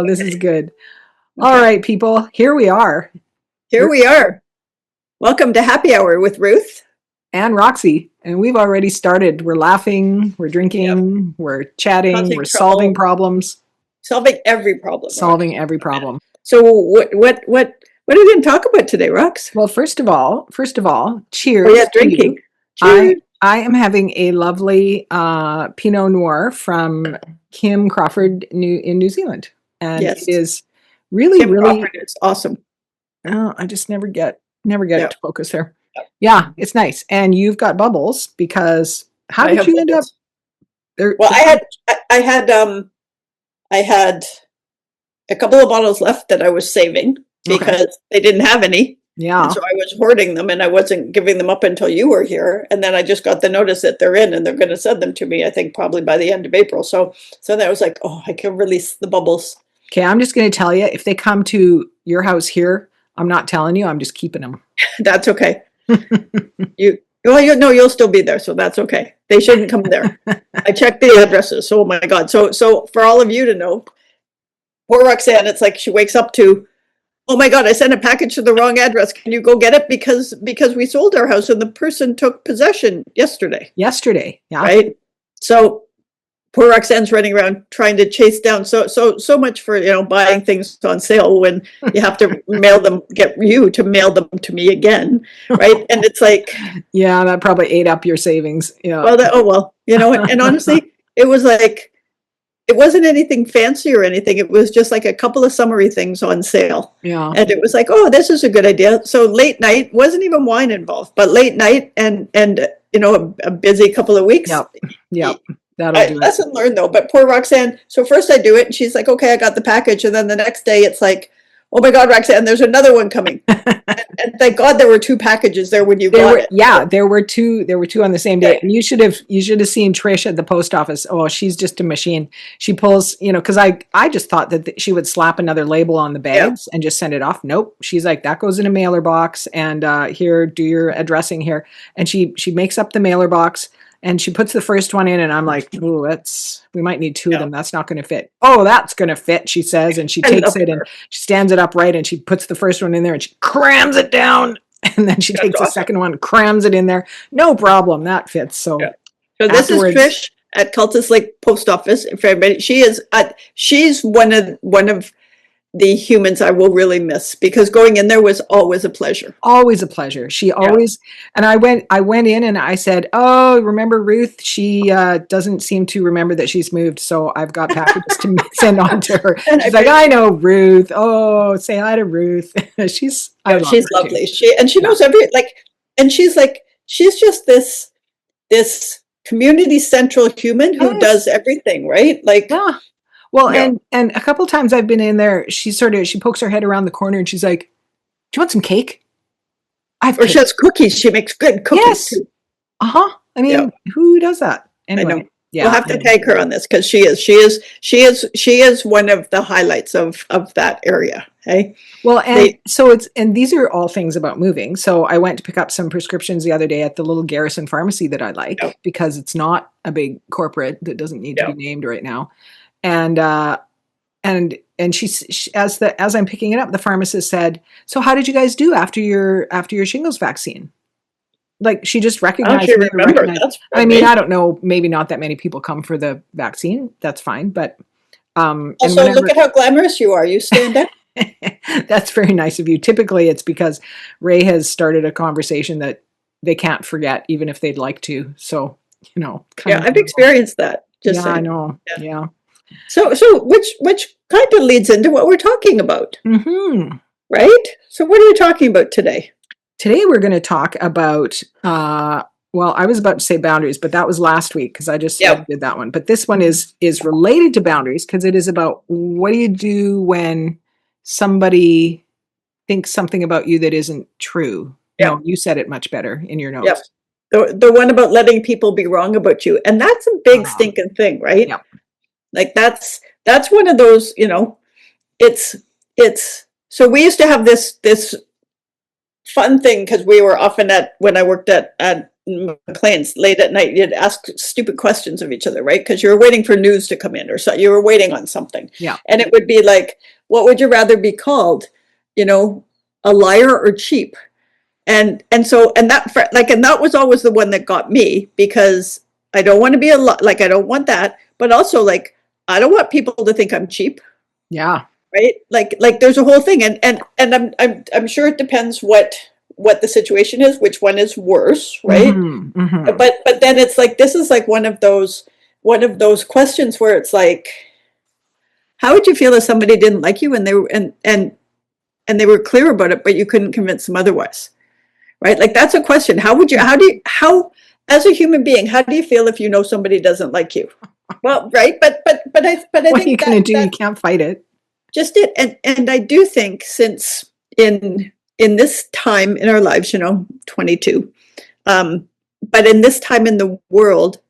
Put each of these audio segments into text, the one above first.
this is good. All right, people, here we are. Here we are. Welcome to Happy Hour with Ruth. And Roxy. And we've already started. We're laughing, we're drinking, we're chatting, we're solving problems. Solving every problem. Solving every problem. So what are we going to talk about today, Rox? Well, first of all, cheers. Oh, yeah, drinking. Cheers. I am having a lovely Pinot Noir from Kim Crawford in New Zealand. And it is really, Kim Crawford is awesome. Oh, I just never get it to focus there. Yeah, it's nice. And you've got bubbles because how did you end up there? Well, I had a couple of bottles left that I was saving because they didn't have any. Yeah. And so I was hoarding them and I wasn't giving them up until you were here. And then I just got the notice that they're in and they're going to send them to me, I think probably by the end of April. So then I was like, oh, I can release the bubbles. Okay, I'm just going to tell you, if they come to your house here, I'm not telling you, I'm just keeping them. That's okay. You'll still be there, so that's okay. They shouldn't come there. I checked the addresses. Oh my God. So for all of you to know, poor Roxanne, it's like she wakes up to, oh my God, I sent a package to the wrong address. Can you go get it? Because we sold our house and the person took possession yesterday. Yeah. Right. So poor Roxanne's running around trying to chase down so much for, buying things on sale when you have to get you to mail them to me again. Right. And it's like, yeah, that probably ate up your savings. Yeah. Well, and honestly, it was like, it wasn't anything fancy or anything. It was just like a couple of summery things on sale. Yeah. And it was like, oh, this is a good idea. So late night, wasn't even wine involved, but late night and a busy couple of weeks. Yep. That'll do it. Lesson learned though, but poor Roxanne. So first I do it and she's like, okay, I got the package. And then the next day it's like, oh my God, Roxanne, there's another one coming. and thank God there were two packages there when you got it. Yeah, there were two on the same day. And you should have seen Trish at the post office. Oh, she's just a machine. She pulls, because I just thought that she would slap another label on the bags and just send it off. Nope. She's like, that goes in a mailer box and here, do your addressing here. And she makes up the mailer box. And she puts the first one in and I'm like, oh, we might need two of them. That's not going to fit. Oh, that's going to fit, she says. And she takes it and she stands it upright and she puts the first one in there and she crams it down. And then she takes the second one, crams it in there. No problem. That fits. So this is Trish at Cultus Lake Post Office. For everybody, she's one of the humans I will really miss because going in there was always a pleasure. Always a pleasure. She always, and I went in and I said, oh, remember Ruth? She doesn't seem to remember that she's moved. So I've got packages to send on to her. She's like, I know Ruth. Oh, say hi to Ruth. She's lovely. She knows she's just this community central human who does everything, right? Like, well, and a couple of times I've been in there, she pokes her head around the corner and she's like, do you want some cake? She has cookies. She makes good cookies too. I mean, who does that? Anyway, I know. We'll have to tag her on this because she is one of the highlights of that area. Hey. Well, and these are all things about moving. So I went to pick up some prescriptions the other day at the little Garrison Pharmacy that I like because it's not a big corporate that doesn't need to be named right now. And she as I'm picking it up, the pharmacist said, "So how did you guys do after your shingles vaccine?" Like she just recognized me. I mean, I don't know. Maybe not that many people come for the vaccine. That's fine, but also look at how glamorous you are. You stand up. That's very nice of you. Typically, it's because Ray has started a conversation that they can't forget, even if they'd like to. So I've experienced that. Just saying. I know. Yeah. So which kind of leads into what we're talking about, right? So what are we talking about today? Today we're going to talk about, well, I was about to say boundaries, but that was last week because I just did that one. But this one is related to boundaries because it is about what do you do when somebody thinks something about you that isn't true. No, you said it much better in your notes. The one about letting people be wrong about you. And that's a big stinking thing, right? Yeah. Like that's one of those, it's so we used to have this fun thing because we were often when I worked at McLean's late at night, you'd ask stupid questions of each other, right? Because you were waiting for news to come in, or so you were waiting on something. Yeah. And it would be like, what would you rather be called? You know, a liar or cheap? And that was always the one that got me, because I don't want to be like, I don't want that, but also like, I don't want people to think I'm cheap. Yeah. Right? Like there's a whole thing, and I'm sure it depends what the situation is, which one is worse, right? Mm-hmm, mm-hmm. But then it's like, this is like one of those questions where it's like, how would you feel if somebody didn't like you and they were and they were clear about it, but you couldn't convince them otherwise, right? Like, that's a question. How as a human being, how do you feel if you know somebody doesn't like you? Well, right, but I What are think you going to do? You can't fight it. Just it, and I do think, since in this time in our lives, 22, but in this time in the world,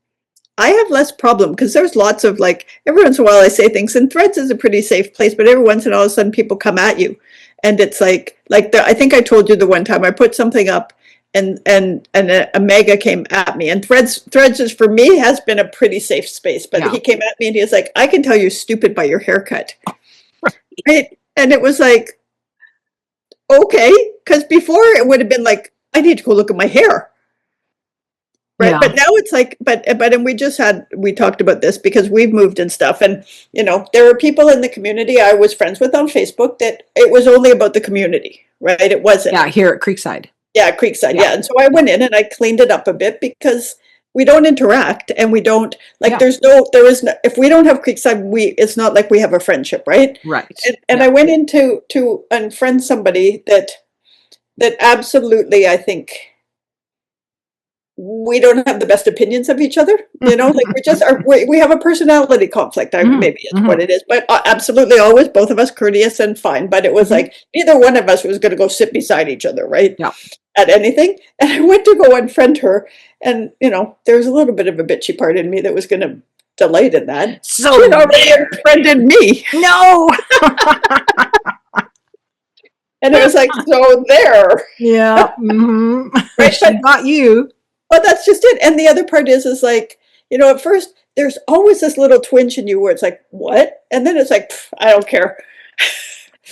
I have less problem, because there's lots of, like, every once in a while I say things, and Threads is a pretty safe place, but every once in a while, all of a sudden people come at you, and it's like I think I told you the one time I put something up, and a mega came at me, and Threads is, for me, has been a pretty safe space, but he came at me and he was like, I can tell you're stupid by your haircut. Right? And it was like, okay, because before it would have been like, I need to go look at my hair. Right. Yeah. But now it's like, and we talked about this because we've moved and stuff. And, there were people in the community I was friends with on Facebook that it was only about the community, right? It wasn't. Yeah. Here at Creekside. Yeah. Creekside. Yeah. And so I went in and I cleaned it up a bit, because we don't interact, and we don't, like, if we don't have Creekside, it's not like we have a friendship, right? Right. And I went in to unfriend somebody that absolutely, I think, we don't have the best opinions of each other, like we have a personality conflict. Maybe it's what it is, but absolutely, always both of us courteous and fine. But it was like, neither one of us was going to go sit beside each other, right? Yeah. At anything. And I went to go unfriend her, and there was a little bit of a bitchy part in me that was going to delight in that. So she'd already unfriended me. No. And it was like, so there. Yeah. Mm-hmm. Right? She got you. But that's just it. And the other part is like, at first there's always this little twinge in you where it's like, what? And then it's like, I don't care.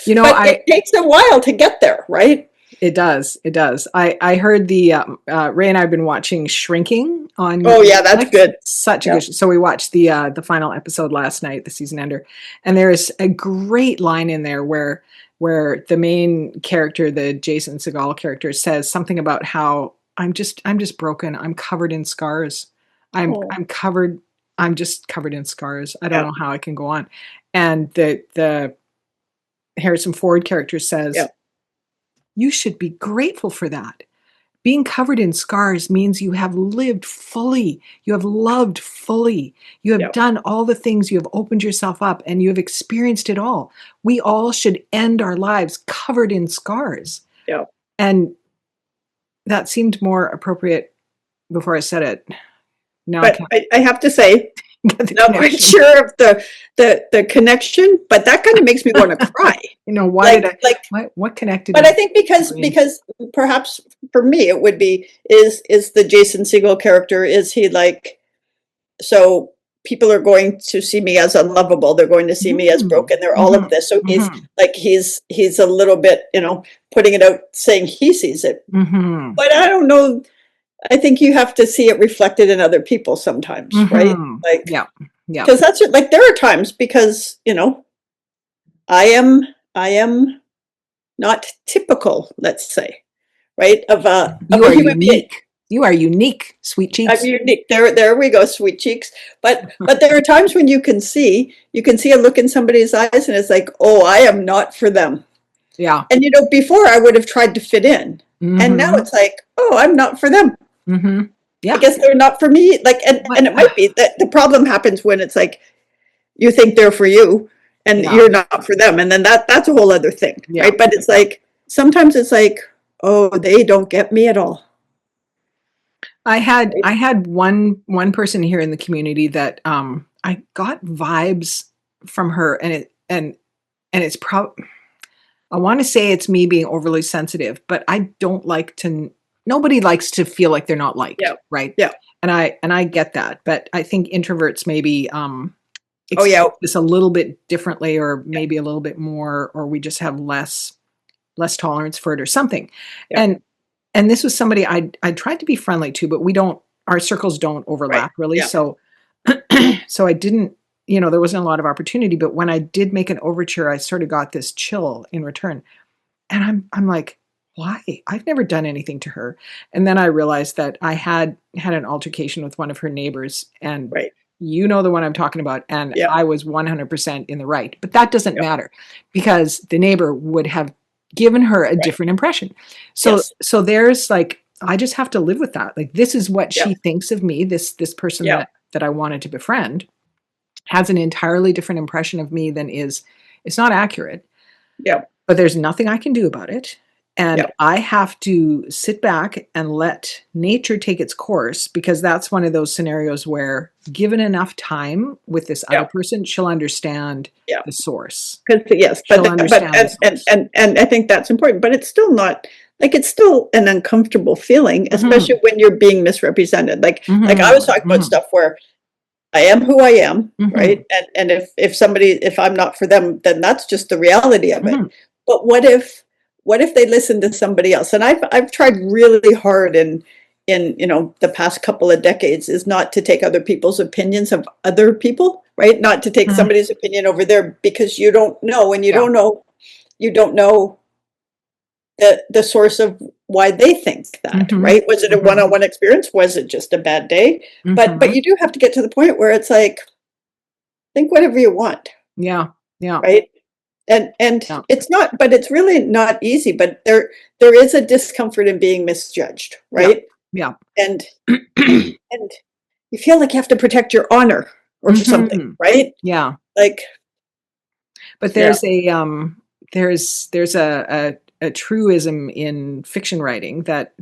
But it takes a while to get there, right? It does. It does. I heard Ray and I have been watching Shrinking on. Oh yeah, that's good. Such a good. So we watched the final episode last night, the season ender, and there's a great line in there where the main character, the Jason Segel character, says something about how I'm just broken. I'm covered in scars. I'm just covered in scars. I don't know how I can go on. And the Harrison Ford character says, you should be grateful for that. Being covered in scars means you have lived fully. You have loved fully. You have done all the things. You have opened yourself up, and you have experienced it all. We all should end our lives covered in scars. Yeah. And that seemed more appropriate before I said it. Now, but I have to say, not quite sure of the connection, but that kind of makes me want to cry. What connected? But I think because perhaps for me it would be is the Jason Segel character, is he like, so people are going to see me as unlovable, they're going to see me as broken, they're all of this. So he's a little bit, putting it out, saying he sees it. But I don't know. I think you have to see it reflected in other people sometimes, right? Like, because that's like, there are times, because I am not typical, let's say, right? Of a human being. You are unique, sweet cheeks. I'm unique. There we go, sweet cheeks. But there are times when you can see a look in somebody's eyes, and it's like, oh, I am not for them. Yeah. And before I would have tried to fit in, and now it's like, oh, I'm not for them. Yeah. I guess they're not for me. Like, and it might be that the problem happens when it's like, you think they're for you, and you're not for them, and then that's a whole other thing, right? But it's like, sometimes it's like, oh, they don't get me at all. I had one person here in the community that I got vibes from her, and it's I want to say it's me being overly sensitive, but I don't like to nobody likes to feel like they're not liked, Yeah. right? Yeah. And I get that, but I think introverts maybe Oh, yeah. experience this a little bit differently, or maybe a little bit more, or we just have less tolerance for it or something. Yeah. And this was somebody I tried to be friendly to, but our circles don't Right. overlap really. Yeah. So so I didn't, there wasn't a lot of opportunity, but when I did make an overture, I sort of got this chill in return. And I'm like, why? I've never done anything to her. And then I realized that I had an altercation with one of her neighbors, and Right. you know the one I'm talking about, and Yeah. I was 100% in the right. But that doesn't Yep. matter, because the neighbor would have given her a different impression. So Yes. so there's like, I just have to live with that. Like, this is what Yeah. she thinks of me. This person Yeah. that I wanted to befriend has an entirely different impression of me than is it's not accurate, Yeah. but there's nothing I can do about it. And Yeah. I have to sit back and let nature take its course, because that's one of those scenarios where, given enough time with this Yeah. other person, she'll understand Yeah. the source. Yes, She'll but understand the source. and I think that's important, but it's still not like, it's still an uncomfortable feeling, Mhm. especially when you're being misrepresented. Like I was Mhm. talking about Mhm. stuff where I am who I am, right? Mhm. And if I'm not for them, then that's just the reality of it. Mhm. But what if they listen to somebody else? And I've tried really hard in the past couple of decades, is not to take other people's opinions of other people, right? Not to take Mhm. somebody's opinion over there, because you don't know, and Yeah. you don't know the source of why they think that, Mhm. right? Was it a Mhm. one-on-one experience? Was it just a bad day? But Mhm. you do have to get to the point where it's like, think whatever you want, Yeah. Yeah. right? And Yeah. it's not, but it's really not easy, but there is a discomfort in being misjudged, Yeah. right? Yeah. And and you feel like you have to protect your honor or something, Mhm. right? Yeah. Like, But yeah, there's a truism in fiction writing that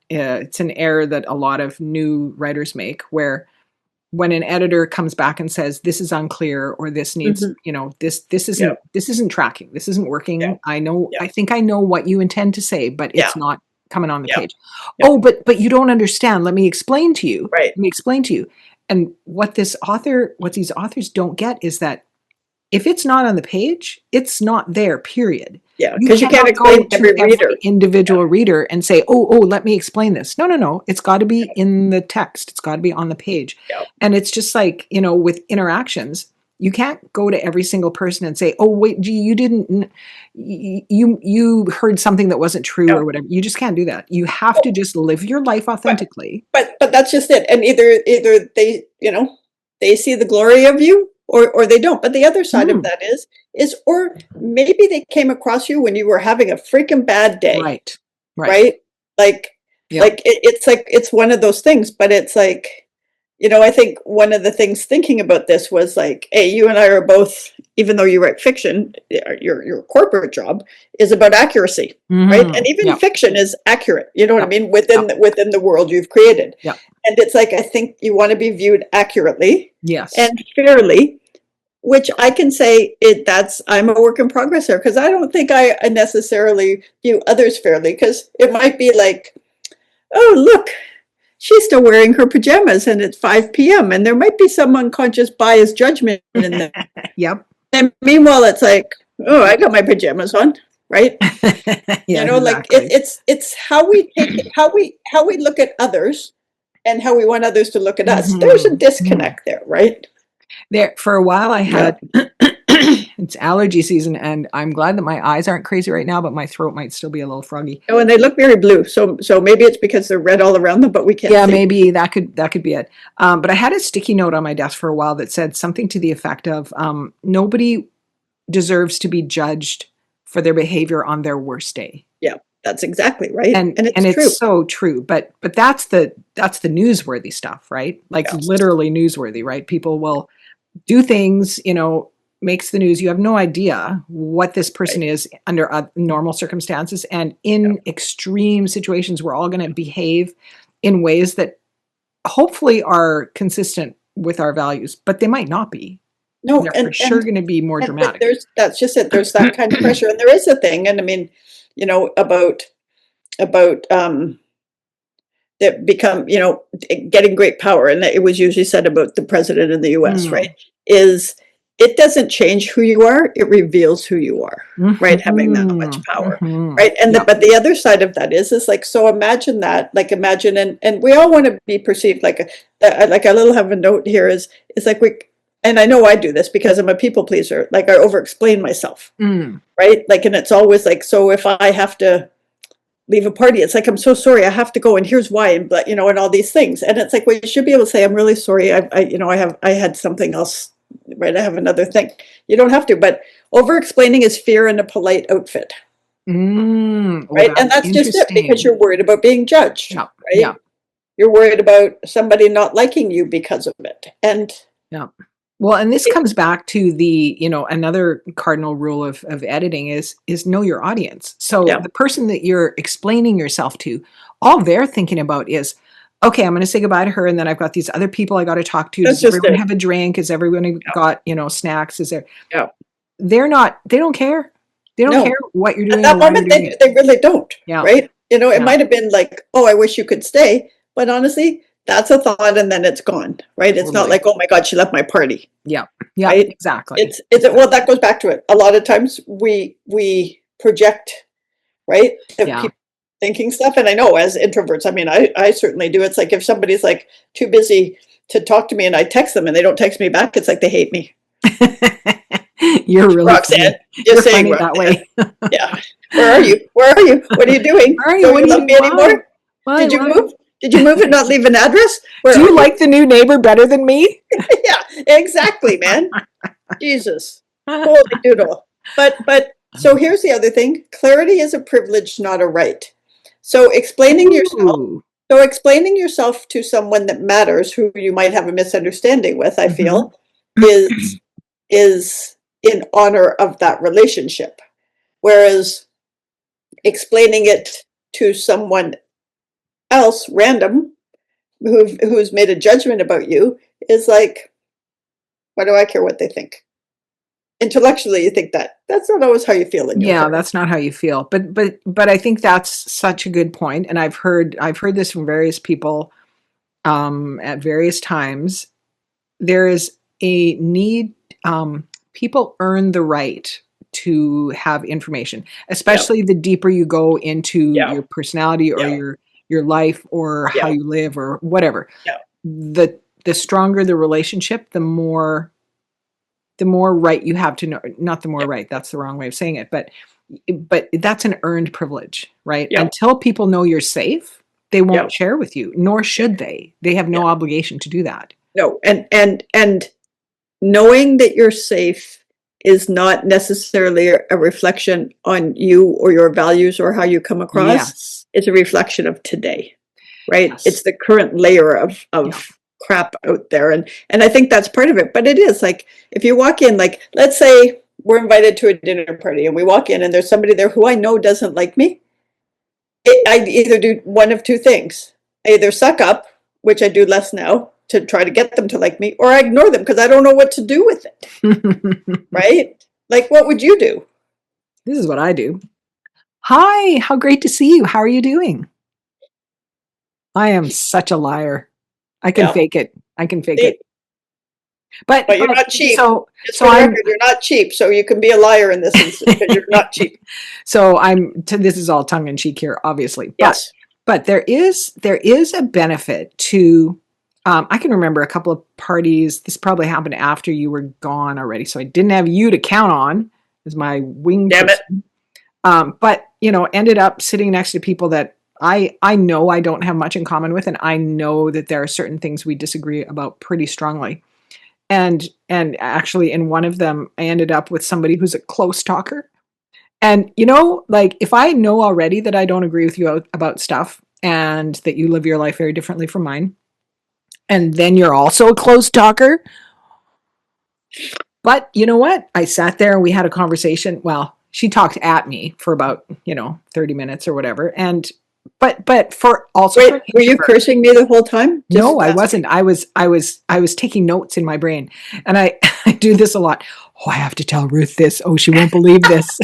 it's an error that a lot of new writers make, where when an editor comes back and says this is unclear, or this needs, mhm, yeah, this isn't tracking, this isn't yeah, working. yeah, I think I know what you intend to say, but yeah, it's not coming on the yeah, page. yeah, Oh, but you don't understand. Let me explain to you. right, Let me explain to you. And what these authors don't get is that if it's not on the page, it's not there, period. yeah, You because you can't cannot go explain to to every every reader. Yeah, individual reader and say, oh, let me explain this. No, no, no. It's got to be in the text. It's got to be on the page. yeah, And it's just like, with interactions, you can't go to every single person and say, oh, wait, gee, you didn't, you heard something that wasn't true, yeah. or whatever. You just can't do that. You have to Well, just live your life but authentically. but that's just it. And either they, they see the glory of you, or they don't. But the other side of Mhm. that is or maybe they came across you when you were having a freaking bad day, Right. Right. right? Like Yeah. it's like, it's one of those things, but it's like, I think one of the things thinking about this was like, hey, you and I are both, even though you write fiction, your corporate job is about accuracy, right? And Mhm. even Yeah. fiction is accurate, you know what I Yeah. mean, Yeah. within the world you've created. Yeah. And it's like, I think you want to be viewed accurately Yes. and fairly, which I can say I'm a work in progress there, because I don't think I necessarily view others fairly, because it might be like, oh, look, she's still wearing her pajamas and it's 5 p.m. and there might be some unconscious bias judgment in there. Yep. And meanwhile, it's like, oh, I got my pajamas on, right? Yeah, Like exactly. it's how we look at others and how we want others to look at us. There's a Mhm, mhm. disconnect there, right? There for a while, I Yeah. had it's allergy season, and I'm glad that my eyes aren't crazy right now, but my throat might still be a little froggy. Oh, and they look very blue. So maybe it's because they're red all around them, but we can't Yeah, see. maybe that could be it. But I had a sticky note on my desk for a while that said something to the effect of, "Nobody deserves to be judged for their behavior on their worst day." Yeah, that's exactly right. And And and it's it's true. so true, but that's the newsworthy stuff, right? Like, Yeah. literally newsworthy, right? People will do things, makes the news. You have no idea what this person Right. is under normal circumstances. And Yeah. in extreme situations, we're all going to behave in ways that hopefully are consistent with our values, but they might not be. No, They're for sure going to be more but dramatic. that's just it. There's that kind of pressure. And there is a thing, and I mean, about about that become, getting great power, and it was usually said about the president in the US, right? Is it doesn't change who you are, it reveals who you are, right? Having that much power, right? And but the other side of that is like, so imagine that, like imagine, and we all want to be perceived like a little have a note here is like and I know I do this because I'm a people pleaser, like I over explain myself, right? Like, and it's always like, so if I have to leave a party, it's like, I'm so sorry, I have to go, and here's why, and but and all these things, and it's like, well, you should be able to say, I'm really sorry, I had something else, right? I have another thing. You don't have to, but over explaining is fear in a polite outfit, right? And that's just it, because you're worried about being judged, right? Yeah. You're worried about somebody not liking you because of it, and well, and this comes back to the, another cardinal rule of editing is know your audience. So the person that you're explaining yourself to, all they're thinking about is, okay, I'm going to say goodbye to her, and then I've got these other people I got to talk to. Does everyone have a drink? Is everyone got, snacks? Is there? Yeah. They don't care. They don't care what you're doing. At that moment, they really don't. Yeah. Right? It might have been like, oh, I wish you could stay, but honestly, that's a thought, and then it's gone, right? It's not like, oh my God, she left my party. Yeah, right? Exactly. Well, that goes back to it. A lot of times we project, right? Keep thinking stuff, and I know as introverts, I mean, I certainly do. It's like if somebody's like too busy to talk to me, and I text them, and they don't text me back, it's like they hate me. You're really Roxanne. Just saying funny that way. Yeah. Where are you? Where are you? What are you doing? Where are you? Don't you love me anymore? Did you move? Did you move and not leave an address? Do you like the new neighbor better than me? Yeah, exactly, man. Jesus. Holy doodle. But so here's the other thing. Clarity is a privilege, not a right. So explaining yourself to someone that matters, who you might have a misunderstanding with, I feel, is in honor of that relationship. Whereas explaining it to someone else, random, who's made a judgment about you, is like, why do I care what they think? Intellectually, you think that's not always how you feel in your heart. That's not how you feel. But I think that's such a good point, and I've heard this from various people at various times. There is a need. People earn the right to have information, especially the deeper you go into your personality or your life or how you live or whatever. The stronger the relationship, the more right you have to know. Not the more right, that's the wrong way of saying it, but that's an earned privilege, right? Until people know you're safe, they won't share with you, nor should they. They have no obligation to do that. No, and knowing that you're safe is not necessarily a reflection on you or your values or how you come across. Yes. It's a reflection of today, right? Yes. It's the current layer of crap out there. And I think that's part of it. But it is like, if you walk in, like, let's say we're invited to a dinner party and we walk in and there's somebody there who I know doesn't like me. I either do one of two things. I either suck up, which I do less now, to try to get them to like me, or I ignore them because I don't know what to do with it. Right? Like, what would you do? This is what I do. Hi, how great to see you. How are you doing? I am such a liar. I can fake it. I can fake it. But you're not cheap. So you're not cheap. So you can be a liar in this instance because you're not cheap. So this is all tongue in cheek here, obviously. Yes. But there is a benefit to, I can remember a couple of parties. This probably happened after you were gone already. So I didn't have you to count on as my wing person. But, ended up sitting next to people that I know I don't have much in common with. And I know that there are certain things we disagree about pretty strongly. And actually in one of them, I ended up with somebody who's a close talker. And, like, if I know already that I don't agree with you about stuff and that you live your life very differently from mine, and then you're also a close talker. But you know what? I sat there and we had a conversation. Well, she talked at me for about, 30 minutes or whatever. And but for also, wait, were you cursing me the whole time? No, I wasn't. I was taking notes in my brain, and I do this a lot. Oh, I have to tell Ruth this. Oh, she won't believe this.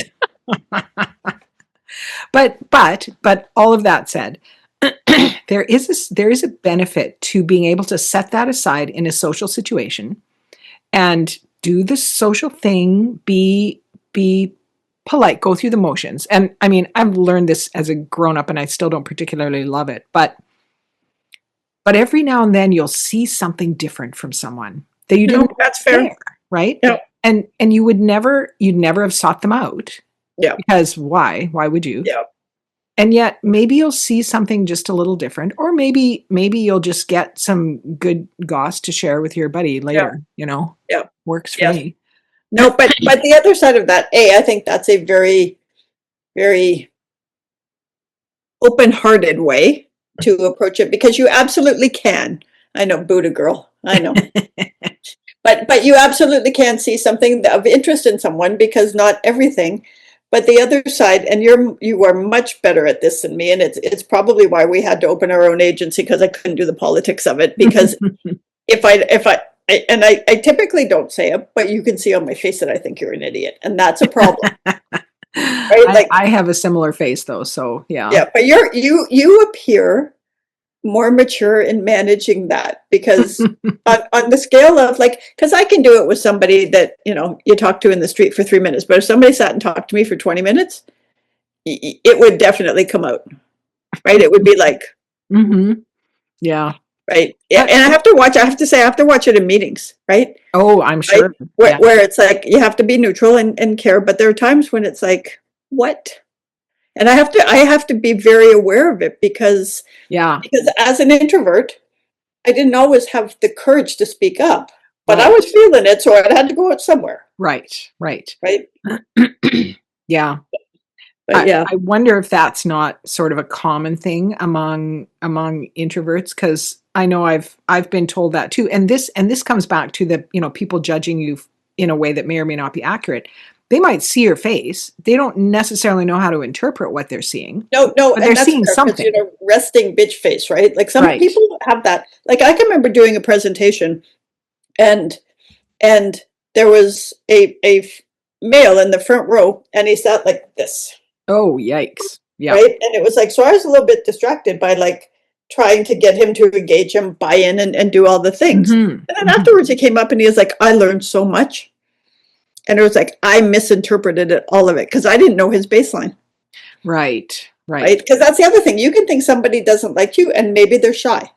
But all of that said, there is a benefit to being able to set that aside in a social situation and do the social thing, be polite, go through the motions. And I mean, I've learned this as a grown up and I still don't particularly love it, but every now and then you'll see something different from someone that you didn't that's fair. there, right? Yeah. And you'd never have sought them out. Yeah. Because why would you? Yeah. And yet maybe you'll see something just a little different, or maybe you'll just get some good goss to share with your buddy later, Yeah. Works for Yeah. me. No, but the other side of that, I think that's a very, very open-hearted way to approach it, because you absolutely can. I know, Buddha girl, I know. But you absolutely can see something of interest in someone, because not everything. But the other side, and you are much better at this than me, and it's probably why we had to open our own agency, because I couldn't do the politics of it. Because if I typically don't say it, but you can see on my face that I think you're an idiot, and that's a problem. Right? Like, I have a similar face though, so yeah. Yeah, but you appear more mature in managing that, because on the scale of, like, because I can do it with somebody that you talk to in the street for 3 minutes, but if somebody sat and talked to me for 20 minutes, it would definitely come out, right? It would be like, yeah, right, yeah. And I have to watch it in meetings, right? Oh, I'm sure. Right? Where it's like you have to be neutral and care, but there are times when it's like, what? And I have to be very aware of it, because as an introvert, I didn't always have the courage to speak up, but I was feeling it, so I had to go out somewhere. Right. Yeah. But yeah. I wonder if that's not sort of a common thing among introverts, because I know I've been told that too. And this comes back to the, people judging you in a way that may or may not be accurate. They might see your face. They don't necessarily know how to interpret what they're seeing. No, but they're seeing something. Resting bitch face, right? Like some people have that. Like I can remember doing a presentation, and there was a male in the front row, and he sat like this. Oh, yikes! Yeah, right. And it was like, so I was a little bit distracted by like trying to get him to engage and buy in and do all the things. And then afterwards, he came up and he was like, "I learned so much." And it was like, I misinterpreted all of it, because I didn't know his baseline. Right. Because that's the other thing. You can think somebody doesn't like you, and maybe they're shy,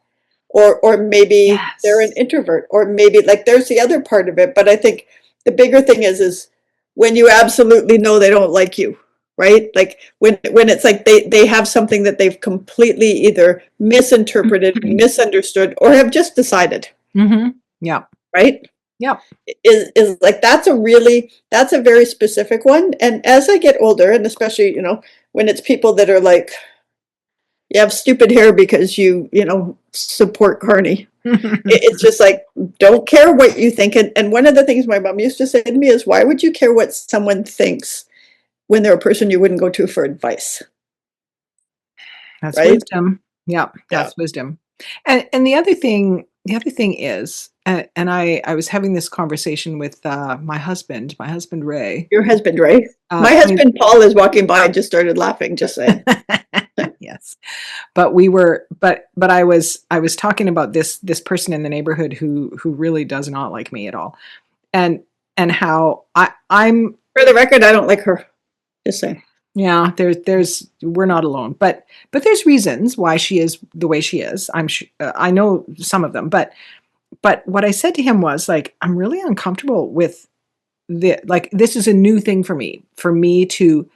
or maybe they're an introvert, or maybe, like, there's the other part of it. But I think the bigger thing is when you absolutely know they don't like you, right? Like when it's like they have something that they've completely either misinterpreted, misunderstood, or have just decided. Yeah. Right? Yeah. Is like, that's a very specific one. And as I get older, and especially, when it's people that are like, you have stupid hair because you support Carney. It's just like, don't care what you think. And one of the things my mom used to say to me is, why would you care what someone thinks when they're a person you wouldn't go to for advice? That's wisdom. Yeah, that's wisdom. And the other thing is, and I was having this conversation with my husband Ray. Your husband, Ray? My husband, Paul, is walking by and just started laughing, just saying. Yes. But I was talking about this person in the neighborhood who really does not like me at all. And how I'm, for the record, I don't like her. Just saying. Yeah, we're not alone, but there's reasons why she is the way she is. I'm sure, I know some of them, but what I said to him was like, I'm really uncomfortable with this is a new thing for me to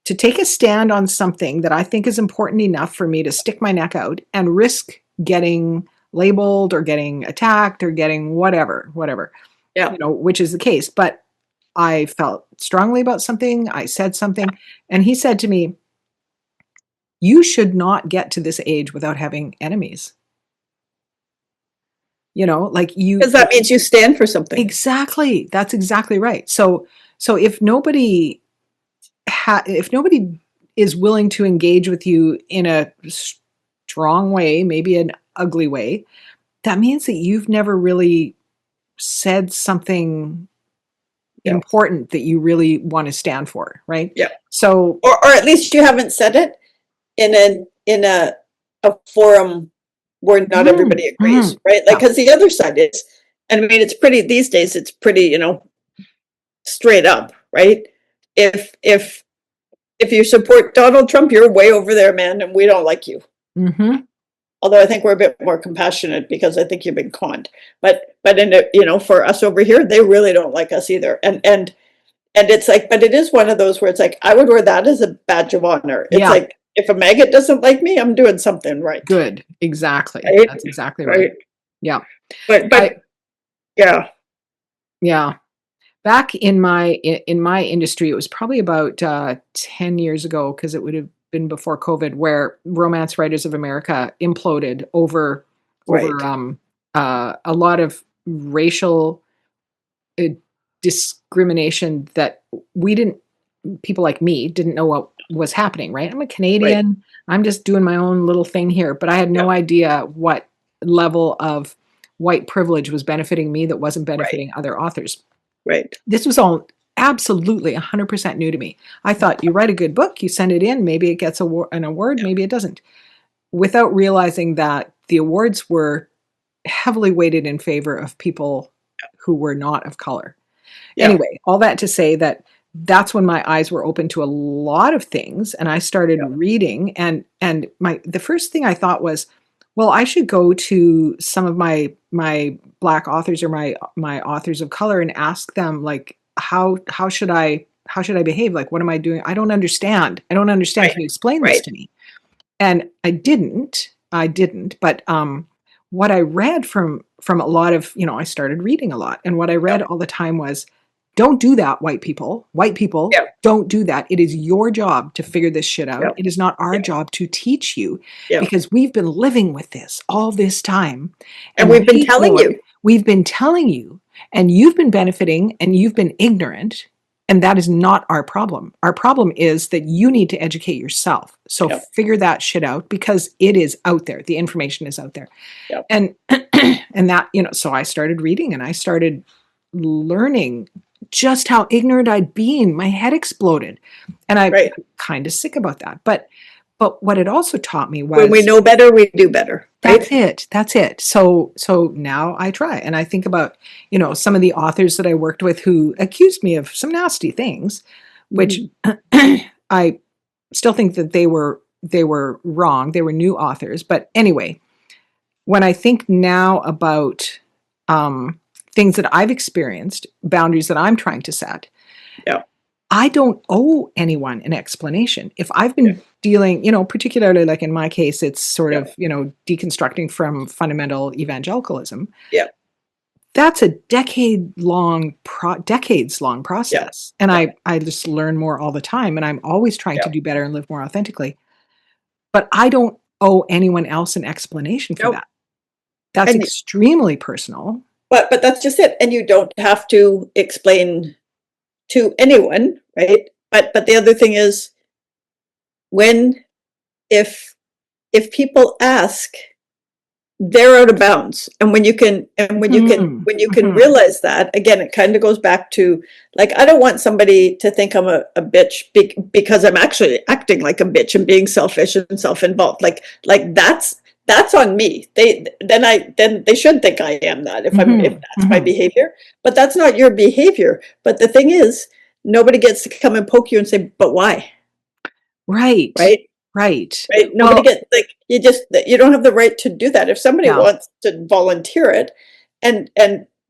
take a stand on something that I think is important enough for me to stick my neck out and risk getting labeled or getting attacked or getting whatever, which is the case. But I felt strongly about something. I said something, and he said to me, "You should not get to this age without having enemies." Because that means you stand for something. Exactly. That's exactly right. So if nobody is willing to engage with you in a strong way, maybe an ugly way, that means that you've never really said something important that you really want to stand for, right? Yeah. So, or at least you haven't said it in a a forum where not everybody agrees, right? Like, because the other side is, and I mean, it's pretty, these days, it's pretty, you know, straight up, right? If you support Donald Trump, you're way over there, man, and we don't like you. Although I think we're a bit more compassionate because I think you've been conned. But in a, you know, for us over here, they really don't like us either. And it's like, but it is one of those where it's like, I would wear that as a badge of honor. It's like, if a maggot doesn't like me, I'm doing something right. Good. Exactly. Right? That's exactly right. Yeah. But yeah. Yeah. Back in my industry, it was probably about 10 years ago, because it would have been before COVID, where Romance Writers of America imploded over a lot of racial discrimination that people like me didn't know what was happening, right? I'm a Canadian. I'm just doing my own little thing here, but I had no idea what level of white privilege was benefiting me that wasn't benefiting other authors. Right. This was all absolutely 100% new to me. I thought, you write a good book, you send it in, maybe it gets an award, maybe it doesn't. Without realizing that the awards were heavily weighted in favor of people who were not of color. Anyway, all that to say that that's when my eyes were open to a lot of things, and I started reading, and the first thing I thought was, well, I should go to some of my Black authors or my authors of color and ask them, like, how should I behave? Like, what am I doing? I don't understand. Can you explain this to me? And I didn't, but what I read from a lot of, you know, I started reading a lot, and what I read all the time was, don't do that, white people. Don't do that. It is your job to figure this shit out. It is not our job to teach you, because we've been living with this all this time. And we've been telling you. We've been telling you, and you've been benefiting, and you've been ignorant, and that is not our problem. Our problem is that you need to educate yourself. So figure that shit out, because it is out there. The information is out there. And and that, you know, so I started reading, and I started learning just how ignorant I'd been. My head exploded, and I'm kind of sick about that. But what it also taught me was, when we know better, we do better. Right? That's it. So now I try, and I think about, you know, some of the authors that I worked with who accused me of some nasty things, which I still think that they were wrong. They were new authors, but anyway, when I think now about things that I've experienced, boundaries that I'm trying to set, I don't owe anyone an explanation. If I've been dealing, you know, particularly like in my case, it's sort of, you know, deconstructing from fundamental evangelicalism. That's a decades long process. And I just learn more all the time, and I'm always trying to do better and live more authentically. But I don't owe anyone else an explanation for that. That's extremely personal. But that's just it. And you don't have to explain to anyone, right? But the other thing is, if people ask, they're out of bounds. And when you can realize that, again, it kind of goes back to, like, I don't want somebody to think I'm a bitch because I'm actually acting like a bitch and being selfish and self-involved. Like that's on me. Then they should think I am that, if that's my behavior. But that's not your behavior. But the thing is, nobody gets to come and poke you and say, but why? Right. Nobody gets, like, you don't have the right to do that. If somebody wants to volunteer it, and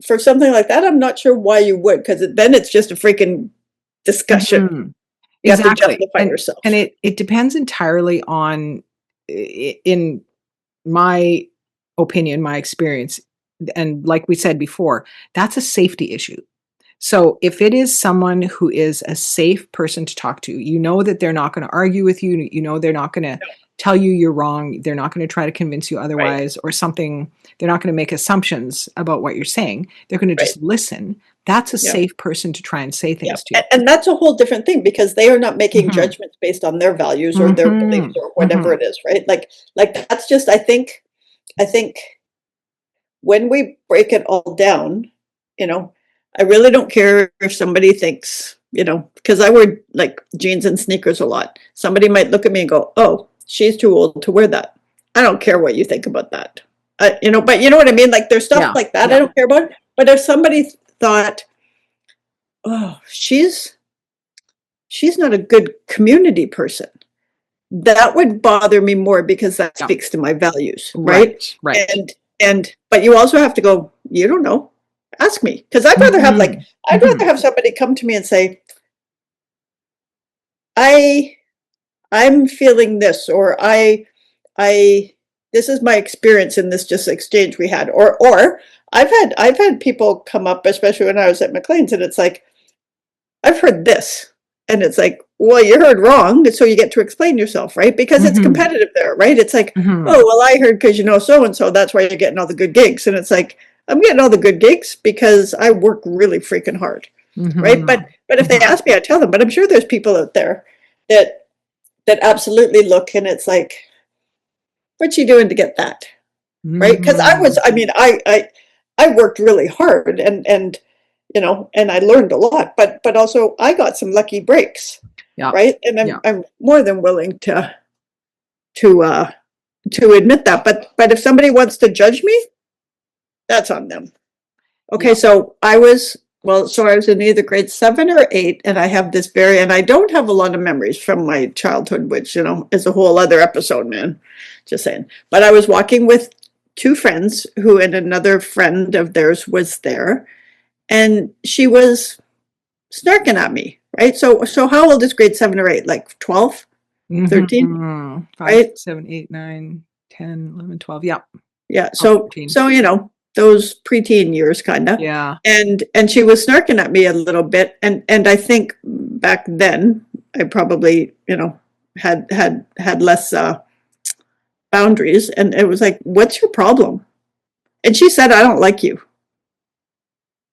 for something like that, I'm not sure why you would, because then it's just a freaking discussion. You have to justify yourself. And it depends entirely on, in my opinion, my experience, and like we said before, that's a safety issue. So if it is someone who is a safe person to talk to, you know that they're not going to argue with you, you know they're not going to tell you you're wrong, they're not going to try to convince you otherwise, or something, they're not going to make assumptions about what you're saying, they're going to just listen. That's a safe person to try and say things to. And that's a whole different thing, because they are not making judgments based on their values or their beliefs or whatever it is, right? Like that's just, I think when we break it all down, you know, I really don't care if somebody thinks, you know, because I wear like jeans and sneakers a lot. Somebody might look at me and go, oh, she's too old to wear that. I don't care what you think about that. But you know what I mean? Like there's stuff Yeah. like that Yeah. I don't care about. But if somebody thought, oh, she's not a good community person, that would bother me more because that Yeah. speaks to my values, right? Right. But you also have to go, you don't know, ask me. Because I'd rather have I'd rather have somebody come to me and say, I I'm feeling this, or I this is my experience in this just exchange we had. Or I've had people come up, especially when I was at McLean's, and it's like, I've heard this. And it's like, well, you heard wrong. So you get to explain yourself, right? Because it's competitive there, right? It's like, oh, well, I heard because you know so and so, that's why you're getting all the good gigs. And it's like, I'm getting all the good gigs because I work really freaking hard, right? But if they ask me, I tell them. But I'm sure there's people out there that absolutely look, and it's like, what you doing to get that, right? Because I worked really hard, and and I learned a lot, but also I got some lucky breaks, Yeah. right? And I'm more than willing to admit that. But if somebody wants to judge me, that's on them. Okay, Yeah. so I was in either grade 7 or 8, and I have this and I don't have a lot of memories from my childhood, which is a whole other episode, man. Just saying. But I was walking with two friends and another friend of theirs was there, and she was snarking at me, right? So how old is grade 7 or 8? Like 12, 13, 5, right? 7, 8, 9, 10, 11, 12. Yeah. Yeah. 12, 13. So those preteen years, kind of. Yeah. And she was snarking at me a little bit, and I think back then I probably had less boundaries, and it was like, "What's your problem?" And she said, "I don't like you."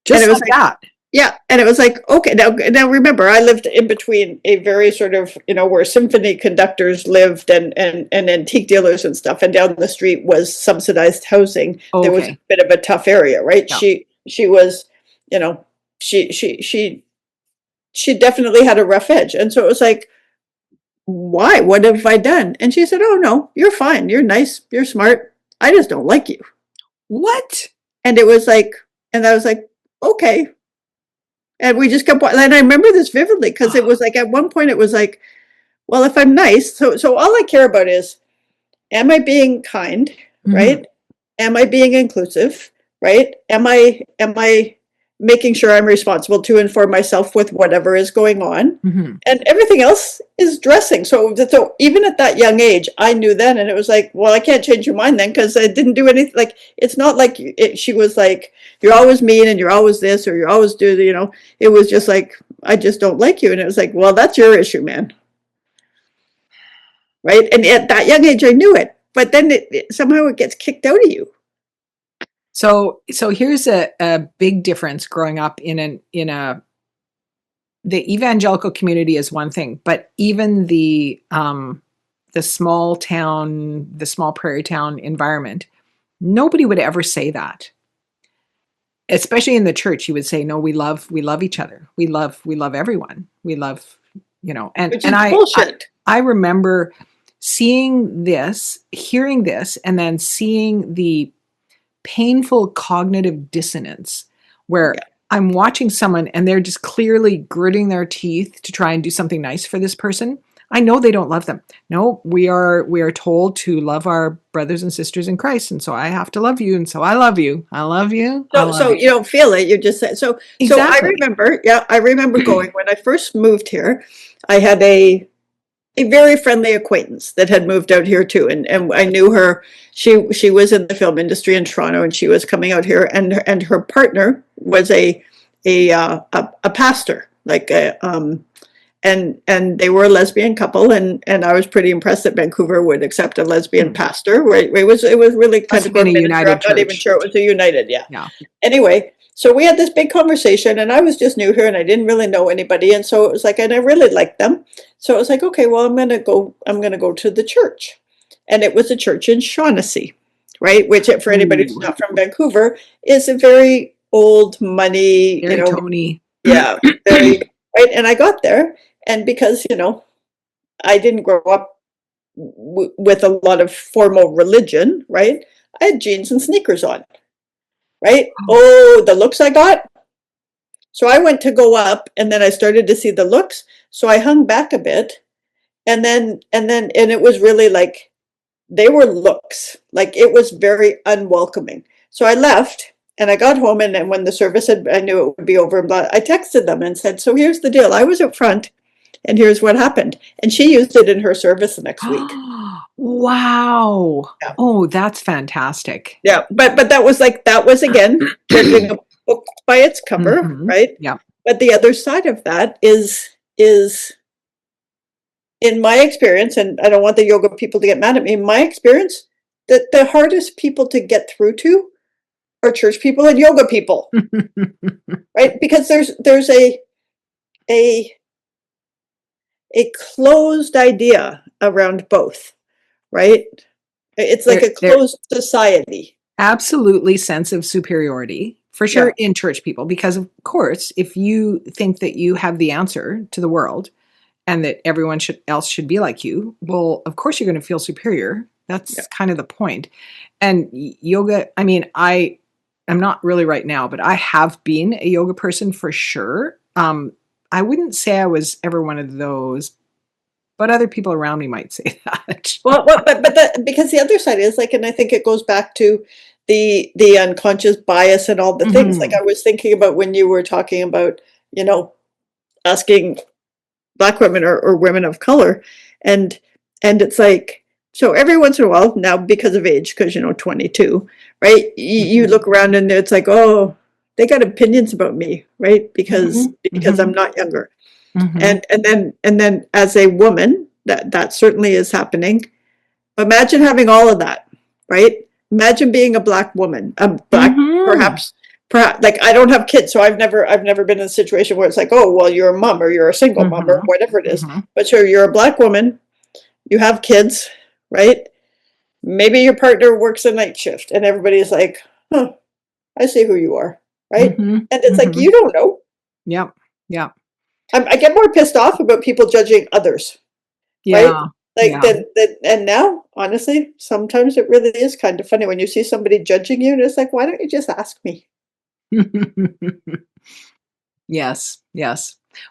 Just and it was like that. Yeah, and it was like, okay, now remember, I lived in between a very sort of, where symphony conductors lived and antique dealers and stuff, and down the street was subsidized housing. There was a Okay. bit of a tough area, right? Yeah. She was, she definitely had a rough edge, and so it was like, why? What have I done? And she said, "Oh no, you're fine. You're nice. You're smart. I just don't like you." What? And it was like, and I was like, okay. And we just kept, and I remember this vividly because it was like, at one point it was like, well, if I'm nice, so all I care about is, am I being kind, right? Am I being inclusive, right? Am I making sure I'm responsible to inform myself with whatever is going on? And everything else is dressing. So even at that young age, I knew then, and it was like, well, I can't change your mind then because I didn't do anything. Like, it's not like she was like, you're always mean and you're always this or you're always it was just like, I just don't like you. And it was like, well, that's your issue, man. Right? And at that young age, I knew it. But then somehow it gets kicked out of you. So here's a big difference growing up in the evangelical community is one thing, but even the small town, the small prairie town environment, nobody would ever say that. Especially in the church, you would say, no, we love each other. We love everyone. We love, and Which is bullshit. I remember seeing this, hearing this, and then seeing the painful cognitive dissonance where I'm watching someone and they're just clearly gritting their teeth to try and do something nice for this person. I know they don't love them. No, we are told to love our brothers and sisters in Christ, and so I have to love you, and so I love you. I love you. So you don't feel it. You just say so. Exactly. So I remember going when I first moved here. I had a very friendly acquaintance that had moved out here too, and I knew her. She was in the film industry in Toronto, and she was coming out here, and her partner was a pastor, like and they were a lesbian couple, and I was pretty impressed that Vancouver would accept a lesbian pastor. Right? It was really kind of in a United I'm not even church. sure it was a United. Yeah. Yeah. Anyway, so we had this big conversation, and I was just new here, and I didn't really know anybody, and so it was like, and I really liked them, so it was like, okay, well, I'm gonna go to the church, and it was a church in Shaughnessy, right? Which, for anybody who's not from Vancouver, is a very old money, Very Tony. Yeah, very right. And I got there, and because I didn't grow up with a lot of formal religion, right? I had jeans and sneakers on, right? Oh, the looks I got. So I went to go up, and then I started to see the looks. So I hung back a bit, and it was really like, they were looks, like it was very unwelcoming. So I left, and I got home, and then when the service had, I knew it would be over, but I texted them and said, so here's the deal. I was up front, and here's what happened. And she used it in her service the next week. Wow. Yeah. Oh, that's fantastic. Yeah, but that was like, that was again judging a book by its cover, right? Yeah. But the other side of that is in my experience, and I don't want the yoga people to get mad at me, in my experience, that the hardest people to get through to are church people and yoga people, right? Because there's a closed idea around both, right? It's like a closed society. Absolutely sense of superiority for sure in church people, because of course, if you think that you have the answer to the world and that everyone else should be like you, well, of course you're going to feel superior. That's kind of the point. And yoga, I mean, I'm not really right now, but I have been a yoga person for sure. I wouldn't say I was ever one of those, but other people around me might say that. Well, because the other side is like, and I think it goes back to the unconscious bias and all the things. Like I was thinking about when you were talking about, asking Black women or women of color, and it's like, so every once in a while now, because of age, because 22, right? You look around and it's like, oh, they got opinions about me, right? Because I'm not younger. And then as a woman, that certainly is happening. Imagine having all of that, right? Imagine being a Black woman, a Black, perhaps, like I don't have kids, so I've never been in a situation where it's like, oh, well, you're a mom or you're a single mom or whatever it is. But so you're a Black woman, you have kids, right? Maybe your partner works a night shift, and everybody's like, huh, I see who you are, right? And it's like, you don't know. Yep. Yeah. I get more pissed off about people judging others. Yeah. Right? Like and now, honestly, sometimes it really is kind of funny when you see somebody judging you, and it's like, why don't you just ask me? Yes.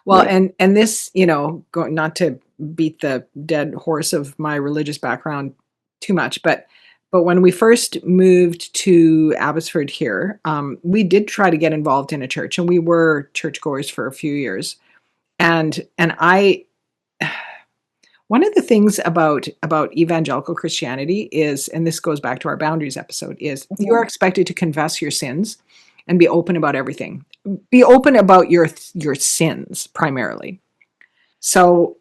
Well, and this, not to beat the dead horse of my religious background too much, but when we first moved to Abbotsford here, we did try to get involved in a church, and we were churchgoers for a few years. And I, one of the things about evangelical Christianity is, and this goes back to our boundaries episode, is you are expected to confess your sins and be open about everything. Be open about your sins primarily. So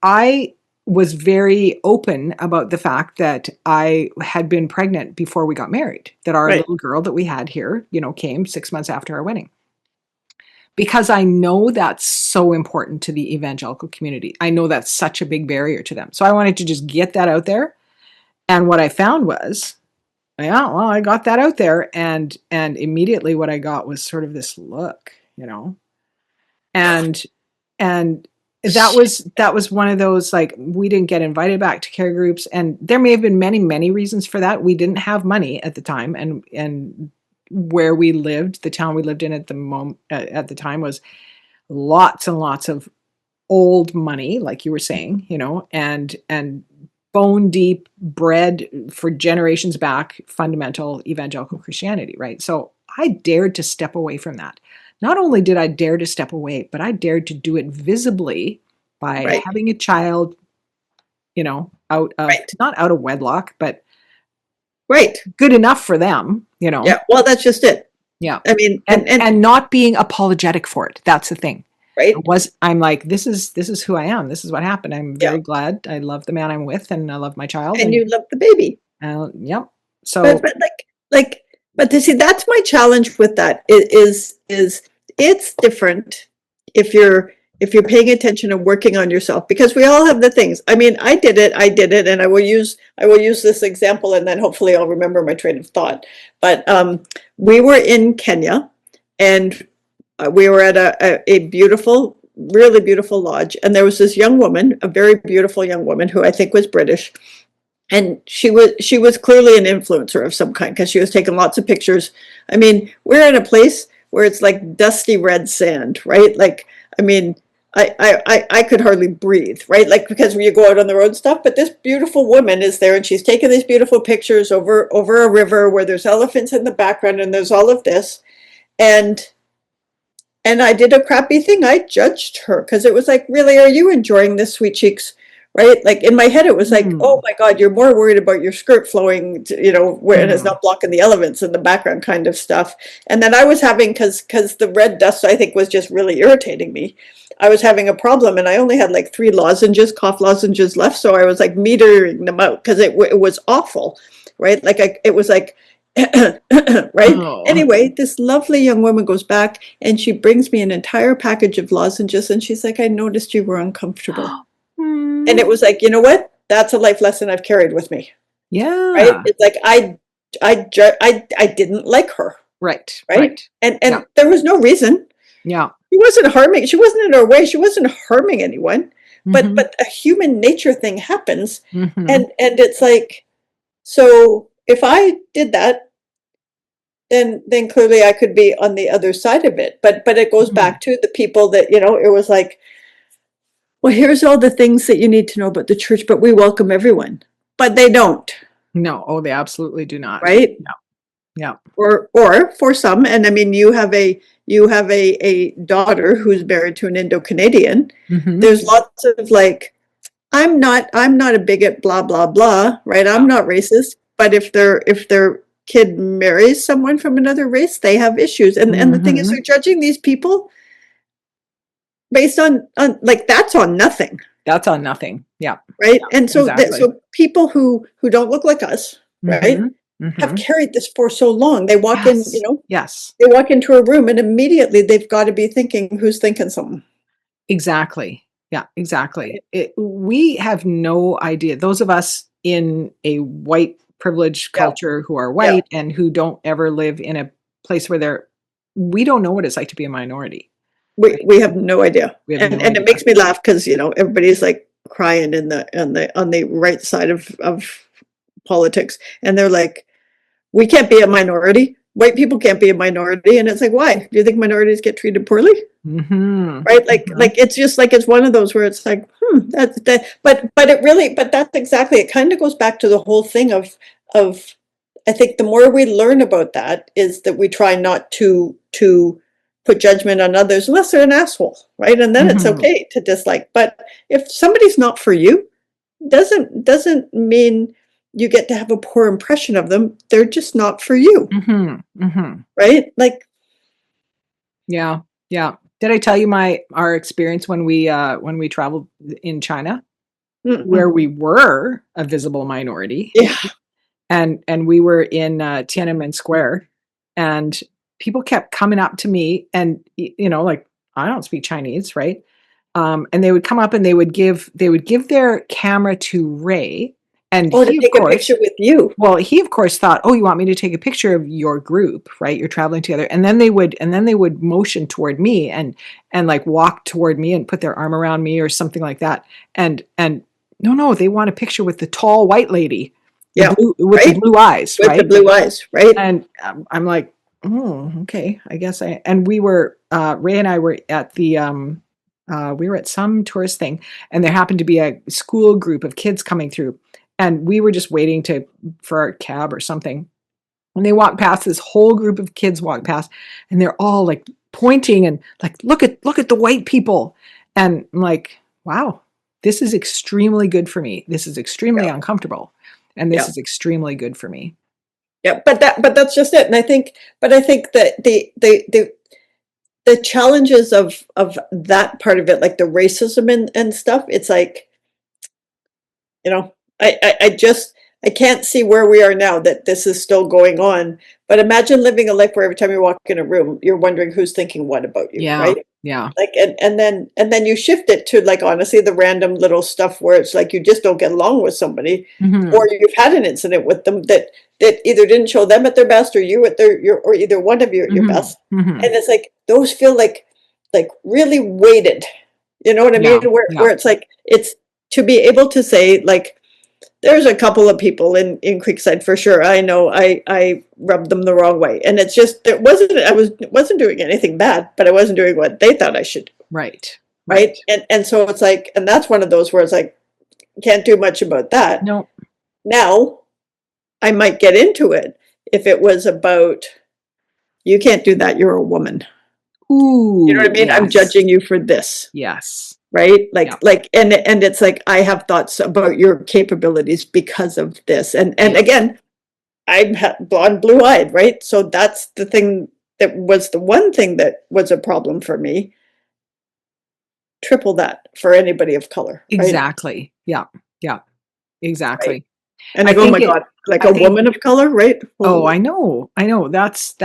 I was very open about the fact that I had been pregnant before we got married, that our little girl that we had here, came 6 months after our wedding. Because I know that's so important to the evangelical community. I know that's such a big barrier to them. So I wanted to just get that out there. And what I found was, I got that out there, and immediately what I got was sort of this look, and that was one of those, like, we didn't get invited back to care groups, and there may have been many reasons for that. We didn't have money at the time, and where we lived, the town we lived in at the time was lots and lots of old money, like you were saying, and bone deep, bred for generations back, fundamental evangelical Christianity, right? So I dared to step away from that. Not only did I dare to step away, but I dared to do it visibly by having a child, out of, not out of wedlock, but good enough for them, Yeah, well, that's just it. Yeah. I mean, and not being apologetic for it. That's the thing. Right. I'm like, this is who I am. This is what happened. I'm very glad. I love the man I'm with, and I love my child. And you love the baby. Yep. So, but to see, that's my challenge with that is it's different if you're paying attention and working on yourself, because we all have the things. I mean, I did it, and I will use this example, and then hopefully I'll remember my train of thought. But we were in Kenya, and we were at a beautiful really beautiful lodge. And there was this young woman, a very beautiful young woman who I think was British. And she was clearly an influencer of some kind because she was taking lots of pictures. I mean, we're in a place where it's like dusty red sand, right? Like, I mean, I could hardly breathe, right? Like, because when you go out on the road and stuff, but this beautiful woman is there and she's taking these beautiful pictures over a river where there's elephants in the background and there's all of this. And I did a crappy thing. I judged her because it was like, really, are you enjoying this, sweet cheeks? Right? Like in my head, it was like, oh my God, you're more worried about your skirt flowing, and it's not blocking the elephants in the background kind of stuff. And then I was having, because the red dust, I think, was just really irritating me. I was having a problem and I only had like 3 lozenges, cough lozenges left. So I was like metering them out because it was awful, right? Like it was like, right? Oh. Anyway, this lovely young woman goes back and she brings me an entire package of lozenges and she's like, I noticed you were uncomfortable. And it was like, you know what? That's a life lesson I've carried with me. Yeah. Right? It's like I didn't like her. Right. Right? And Yeah. there was no reason. Yeah. She wasn't harming. She wasn't in her way. She wasn't harming anyone. Mhm. But a human nature thing happens, Mhm. and it's like, so if I did that, then clearly I could be on the other side of it. But it goes back to the people that, it was like, well, here's all the things that you need to know about the church, but we welcome everyone. But they don't, No. Oh, they absolutely do not. right? Yeah. Or for some, and I mean, you have a daughter who's married to an Indo-Canadian. Mhm. There's lots of like, I'm not a bigot, blah blah blah, right? I'm not racist, but if their kid marries someone from another race, they have issues. And the thing is, they're judging these people based on like, that's on nothing. That's on nothing. Yeah. Right. And so exactly. so people who don't look like us, right, have carried this for so long. They walk in, Yes. they walk into a room and immediately they've got to be thinking, who's thinking something? Exactly. Yeah, exactly. We have no idea. Those of us in a white privileged Yeah. culture who are white and who don't ever live in a place where we don't know what it's like to be a minority. We have no idea. We have no And it idea. makes me laugh because, everybody's like crying on the right side of politics. And they're like, we can't be a minority. White people can't be a minority. And it's like, why? Do you think minorities get treated poorly? Mhm. Right? Like it's just like, it's one of those where it's like, but that's exactly, it kind of goes back to the whole thing of I think the more we learn about that is that we try not to put judgment on others unless they're an asshole, right? And then it's okay to dislike. But if somebody's not for you, doesn't mean you get to have a poor impression of them. They're just not for you, right? Like, Yeah. Yeah. Did I tell you our experience when we traveled in China, where we were a visible minority? Yeah. And we were in Tiananmen Square, and people kept coming up to me and, like, I don't speak Chinese, right? And they would come up and they would give their camera to Ray. And to he, of take a course, picture with you. well, he of course thought, oh, you want me to take a picture of your group, right? You're traveling together. And then they would motion toward me and like walk toward me and put their arm around me or something like that. And no, they want a picture with the tall white lady. Yeah. With the blue eyes, With right? the blue eyes, right? And I'm like, oh, okay, I guess and we were, Ray and I were at we were at some tourist thing, and there happened to be a school group of kids coming through, and we were just waiting for our cab or something. And they walked past, this whole group of kids walked past, and they're all like pointing and like, look at the white people. And I'm like, wow, this is extremely good for me. This is extremely uncomfortable. And this is extremely good for me. Yeah, but that's just it. And I think that the challenges of that part of it, like the racism and stuff, it's like, I can't see where we are now that this is still going on. But imagine living a life where every time you walk in a room, you're wondering who's thinking what about you, right? Yeah. Like, and then you shift it to, like, honestly, the random little stuff where it's like you just don't get along with somebody, or you've had an incident with them that either didn't show them at their best or you at or either one of you at your best. And it's like, those feel like really weighted, You know what I mean? Yeah. Yeah. Where it's like, it's to be able to say, like, there's a couple of people in Creekside for sure. I know I rubbed them the wrong way. And it's just, wasn't doing anything bad, but I wasn't doing what they thought I should do. Right. Right. And so it's like, and that's one of those where it's like, can't do much about that. No. Now, I might get into it if it was about, you can't do that, you're a woman. Ooh. You know what I mean? I'm yes. judging you for this. Yes. Right? Like, Yeah. like, and it's like, I have thoughts about your capabilities because of this. And again, I'm blonde, blue-eyed, right? So that's the thing that was the one thing that was a problem for me. Triple that for anybody of color. Right? Exactly. Yeah. Yeah. Exactly. Right. And I go, oh my God, like a woman of color, right? Oh, I know. That's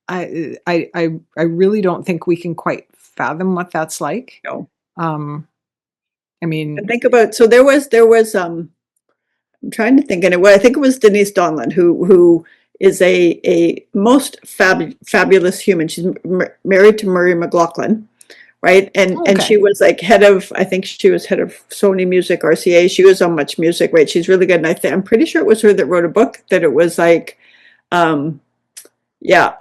I really don't think we can quite fathom what that's like. No. I mean, And think about, so there was I'm trying to think, and I think it was Denise Donlan who is a most fabulous human. She's married to Murray McLaughlin, right? And she was like I think she was head of Sony Music RCA. She was on Much Music, right? She's really good. And I'm pretty sure it was her that wrote a book that it was like, yeah,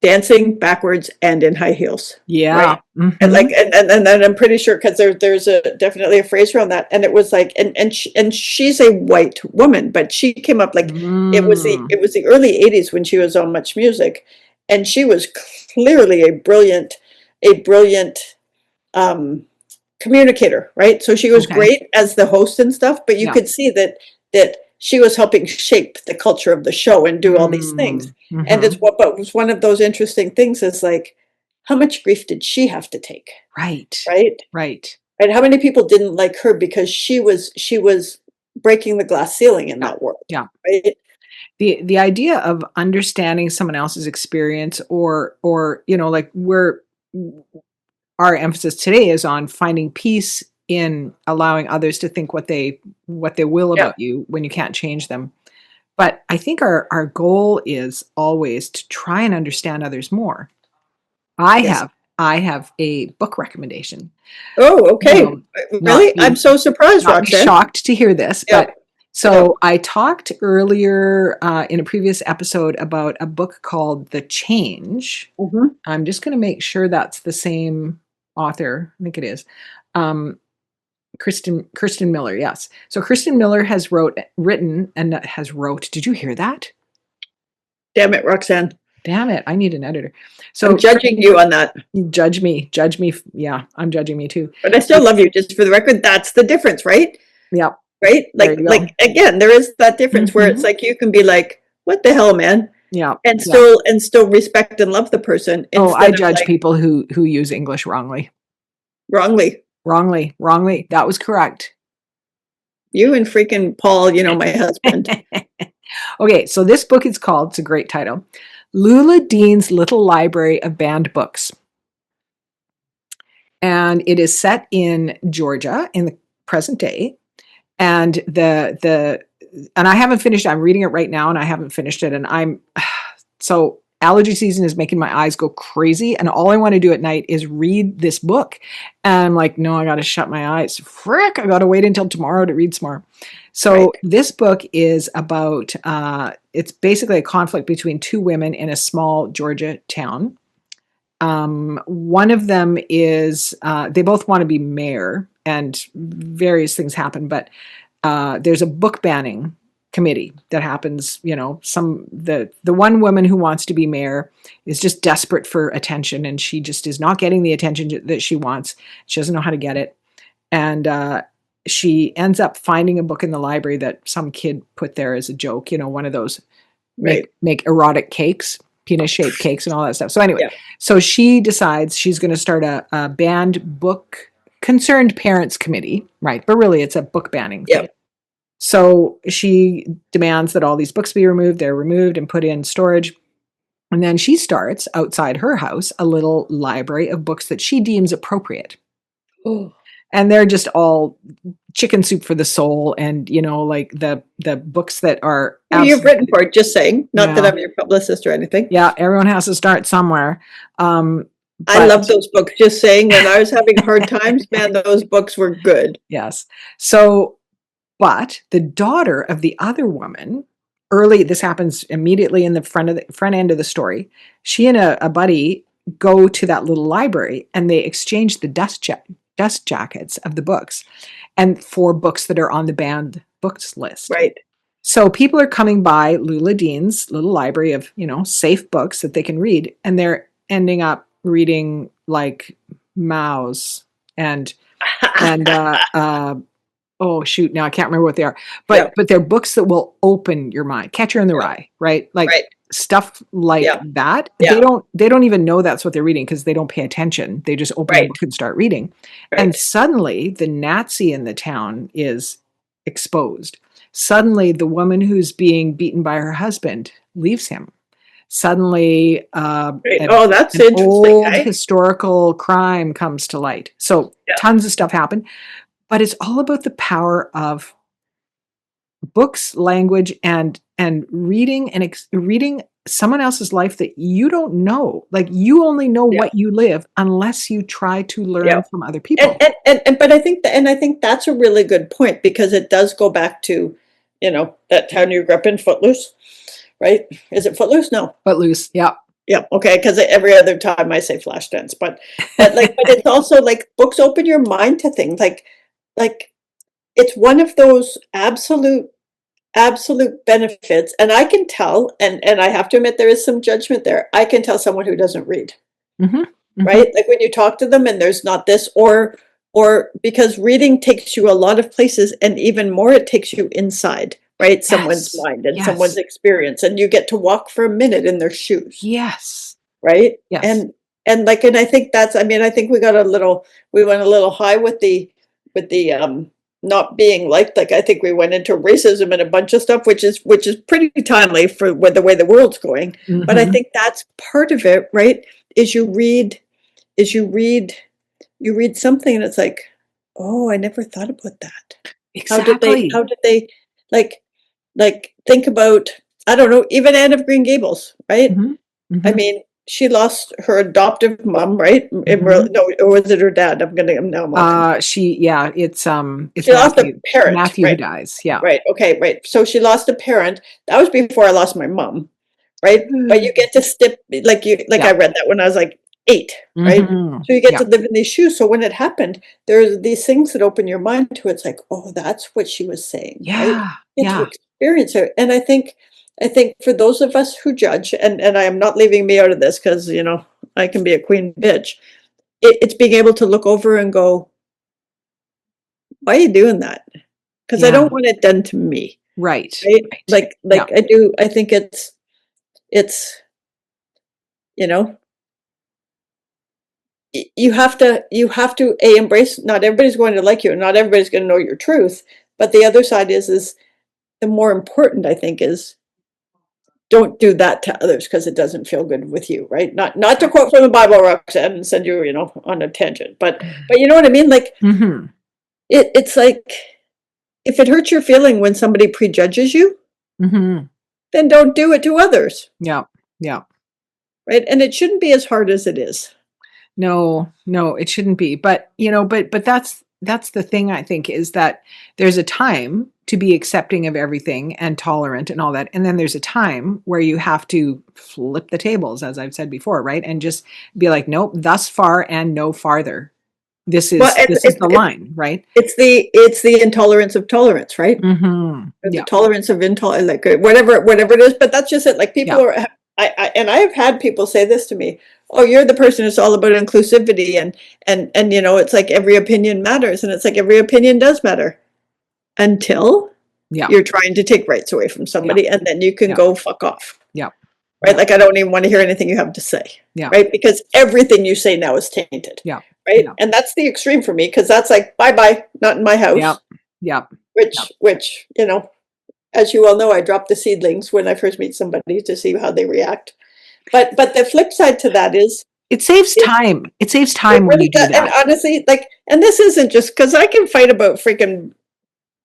dancing backwards and in high heels. yeah. Right? Mm-hmm. And like, and then I'm pretty sure, because there's definitely a phrase around that. And it was like, and she's a white woman, but she came up like, it was the early 80s when she was on Much Music, and she was clearly a brilliant communicator, right? So she was great as the host and stuff, but you could see that she was helping shape the culture of the show and do all these things. Mm-hmm. And but was one of those interesting things is like, how much grief did she have to take? Right. And how many people didn't like her because she was breaking the glass ceiling in that world? Yeah. Right. The idea of understanding someone else's experience, or like our emphasis today is on finding peace in allowing others to think what they will about you when you can't change them. But I think our goal is always to try and understand others more. I have a book recommendation. Oh, okay. Really? I'm so surprised, Roxanne. Shocked to hear this, but so I talked earlier in a previous episode about a book called The Change. Mm-hmm. I'm just going to make sure that's the same author. I think it is. Kristen Miller, yes. So Kristen Miller has written. Did you hear that? Damn it, Roxanne. Damn it, I need an editor. So I'm judging you on that. Judge me. Yeah, I'm judging me too. But I still love you, just for the record. That's the difference, right? Yeah. Right? Like again, there is that difference where it's like, you can be like, what the hell, man? Yeah. And still respect and love the person. Oh, I judge people who use English wrongly. Wrongly. That was correct. You and freaking Paul, my husband. Okay, so this book is called, it's a great title, Lula Dean's Little Library of Banned Books. And it is set in Georgia in the present day. And and I haven't finished, I'm reading it right now and I haven't finished it. And so allergy season is making my eyes go crazy. And all I want to do at night is read this book. And I'm like, no, I got to shut my eyes. Frick, I got to wait until tomorrow to read some more. So this book is about, it's basically a conflict between two women in a small Georgia town. One of them is, they both want to be mayor, and various things happen, but there's a book banning committee that happens. The one woman who wants to be mayor is just desperate for attention, and she just is not getting the attention that she wants. She doesn't know how to get it. And she ends up finding a book in the library that some kid put there as a joke, one of those make erotic cakes, penis-shaped cakes and all that stuff. So anyway, so she decides she's going to start a banned book concerned parents committee, right? But really it's a book banning thing. So she demands that all these books be removed. They're removed and put in storage. And then she starts outside her house a little library of books that she deems appropriate. Oh. And they're just all chicken soup for the soul. And, like the books that are... You've written for it, just saying. Not that I'm your publicist or anything. Yeah, everyone has to start somewhere. I love But those books. Just saying, when I was having hard times, man, those books were good. yes. But the daughter of the other woman, this happens immediately in the front end of the story. She and a buddy go to that little library and they exchange the dust jackets of the books and for books that are on the banned books list. Right. So people are coming by Lula Dean's little library of, safe books that they can read, and they're ending up reading like Mao's and oh shoot, now I can't remember what they are. But they're books that will open your mind. Catcher in the Rye, right? Like stuff like that. Yeah. They don't even know that's what they're reading because they don't pay attention. They just open the book and start reading. And suddenly the Nazi in the town is exposed. Suddenly the woman who's being beaten by her husband leaves him. Suddenly that's an interesting. Old historical crime comes to light. So tons of stuff happen. But it's all about the power of books, language, and reading reading someone else's life that you don't know. Like you only know what you live unless you try to learn from other people. But I think that's a really good point, because it does go back to, that town you grew up in, Footloose, right? Is it Footloose? No. Footloose, yeah. Yeah, okay, because every other time I say Flashdance, but it's also like books open your mind to things like it's one of those absolute benefits. And I can tell, and I have to admit there is some judgment there. I can tell someone who doesn't read, right? Like when you talk to them and there's not this, or because reading takes you a lot of places, and even more, it takes you inside, right? Someone's mind and someone's experience, and you get to walk for a minute in their shoes. Yes. Right. Yes. And I think I think we went a little high with the not being liked. Like, I think we went into racism and a bunch of stuff, which is pretty timely for the way the world's going. But I think that's part of it, right? You read something and it's like, oh, I never thought about that. Exactly. How did they like think about, I don't know, even Anne of Green Gables, right? I mean, she lost her adoptive mom, right? No, or was it her dad? It's she Matthew, lost a parent. Matthew who dies. Yeah. Right. Okay. Right. So she lost a parent. That was before I lost my mom. Right. But you get to I read that when I was like 8. Right. So you get to live in these shoes. So when it happened, there's these things that open your mind to it. It's like, oh, that's what she was saying. Yeah. Right? And to experience it. And I think for those of us who judge, and I am not leaving me out of this because, I can be a queen bitch. It's being able to look over and go, why are you doing that? Because I don't want it done to me. Right. Like I do. I think it's, you have to embrace, not everybody's going to like you, and not everybody's going to know your truth. But the other side is the more important, I think, is don't do that to others because it doesn't feel good with you, right? Not to quote from the Bible, Roxanne, and send you, on a tangent, but you know what I mean? Like, it's like, if it hurts your feeling when somebody prejudges you, then don't do it to others. Yeah. Yeah. Right. And it shouldn't be as hard as it is. No, it shouldn't be. But, but that's the thing, I think, is that there's a time to be accepting of everything and tolerant and all that. And then there's a time where you have to flip the tables, as I've said before, right? And just be like, nope, thus far and no farther. This is the line, right? It's the intolerance of tolerance, right? The tolerance of intolerance, like whatever it is. But that's just it. Like people are, I have had people say this to me. Oh, you're the person who's all about inclusivity and it's like every opinion matters, and it's like every opinion does matter until you're trying to take rights away from somebody, and then you can go fuck off. Right? Like, I don't even want to hear anything you have to say. Right? Because everything you say now is tainted. Right? And that's the extreme for me, because that's like, bye-bye, not in my house. Which, as you all know, I drop the seedlings when I first meet somebody to see how they react. But the flip side to that is, it saves time. It saves time when you do that. And honestly, and this isn't just because I can fight about freaking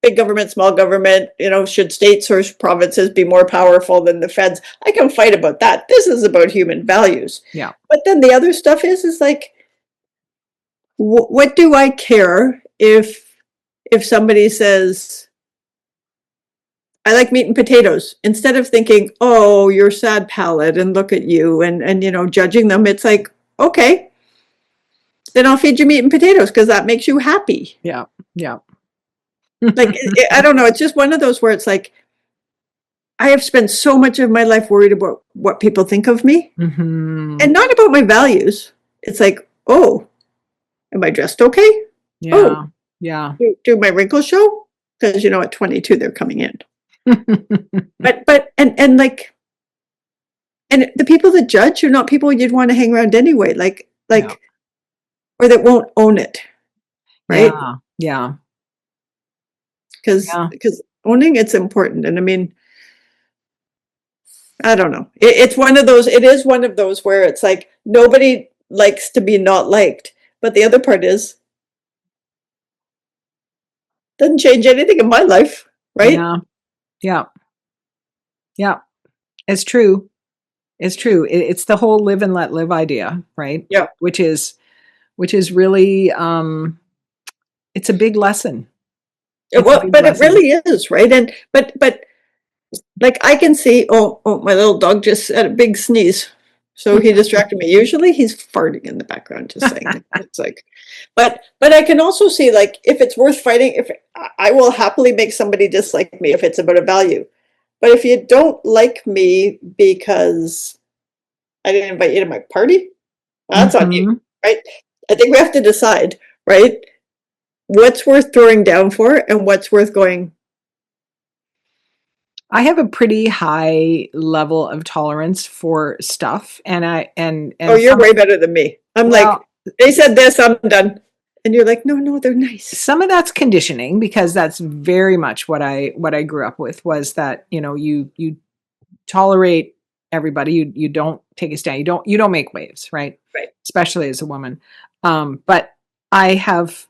big government, small government, should states or provinces be more powerful than the feds? I can fight about that. This is about human values. Yeah. But then the other stuff is like, what do I care if somebody says, I like meat and potatoes, instead of thinking, oh, you're sad palate and look at you and judging them. It's like, okay, then I'll feed you meat and potatoes because that makes you happy. Yeah. Yeah. Like, I don't know. It's just one of those where it's like, I have spent so much of my life worried about what people think of me Mm-hmm. and not about my values. It's like, oh, am I dressed okay? Yeah. Oh, yeah. do my wrinkles show? Because, at 22, they're coming in. But like, and the people that judge are not people you'd want to hang around anyway, like, Yeah. or that won't own it, right? Yeah. Because Yeah. owning it's important. And I mean, I don't know. It's one of those, it is one of those where it's like, nobody likes to be not liked. But the other part is, doesn't change anything in my life, right? Yeah. Yeah. Yeah. It's true. It's true. It's the whole live and let live idea, right? Yeah. Which is really, it's a big lesson. Well, but it really is, right? And but like I can see, oh, my little dog just had a big sneeze, so he distracted me. Usually he's farting in the background, just saying. It's like, but I can also see, like, if it's worth fighting, if I will happily make somebody dislike me if it's about a value. But if you don't like me because I didn't invite you to my party, that's on you, right? I think we have to decide, right? What's worth throwing down for and what's worth going. I have a pretty high level of tolerance for stuff, and Oh, you're way better than me. I'm like, they said this, I'm done. And you're like, no, they're nice. Some of that's conditioning, because that's very much what I grew up with, was that, you tolerate everybody. You don't take a stand. You don't make waves, right? Right. Especially as a woman. But I have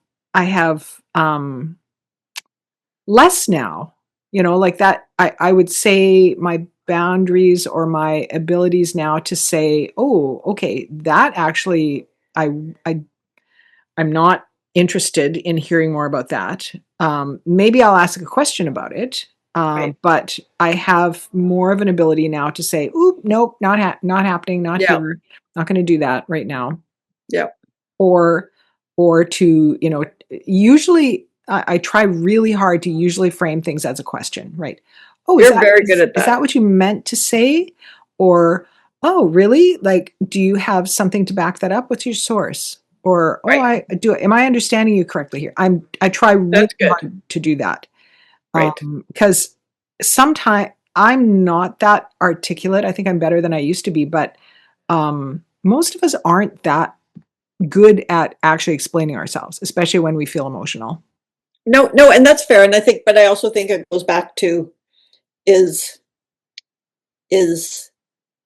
less now, like that. I would say my boundaries or my abilities now to say, oh, okay, that actually, I'm not interested in hearing more about that. Maybe I'll ask a question about it. Right. But I have more of an ability now to say, "Oop, nope, not happening, not here, not going to do that right now." Yeah. Or to, usually I try really hard to usually frame things as a question, right? Oh, you're very good at that. Is that what you meant to say? Or, oh, really? Like, do you have something to back that up? What's your source? Or, right. I do. Am I understanding you correctly here? I try really hard to do that. Right. Because sometimes I'm not that articulate. I think I'm better than I used to be, but most of us aren't that good at actually explaining ourselves, especially when we feel emotional. No, and that's fair. And but I also think it goes back to is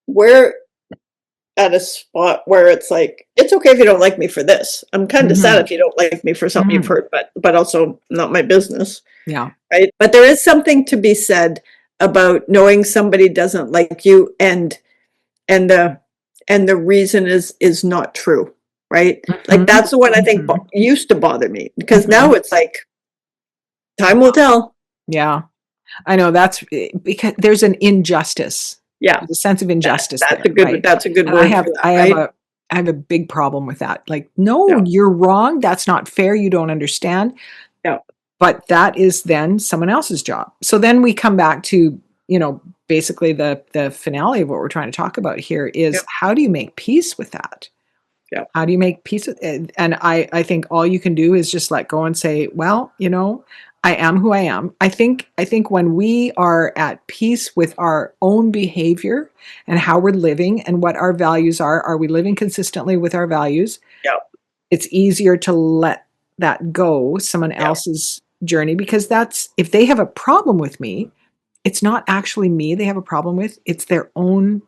we're at a spot where it's like, it's okay if you don't like me for this. I'm kind of sad if you don't like me for something you've heard, but also not my business. Yeah. Right. But there is something to be said about knowing somebody doesn't like you and the reason is not true. Right. Like, that's the one I think used to bother me, because now it's like, time will tell. Yeah. I know, that's because there's an injustice. Yeah. The sense of injustice. That's a good word. I have a big problem with that. Like, no, you're wrong. That's not fair. You don't understand. Yeah. But that is then someone else's job. So then we come back to, basically the finale of what we're trying to talk about here is, how do you make peace with that? Yeah. How do you make peace with it? And I think all you can do is just let go and say, well, I am who I am. I think when we are at peace with our own behavior and how we're living and what our values are we living consistently with our values? Yeah. It's easier to let that go, someone else's journey, because if they have a problem with me, it's not actually me they have a problem with. It's their own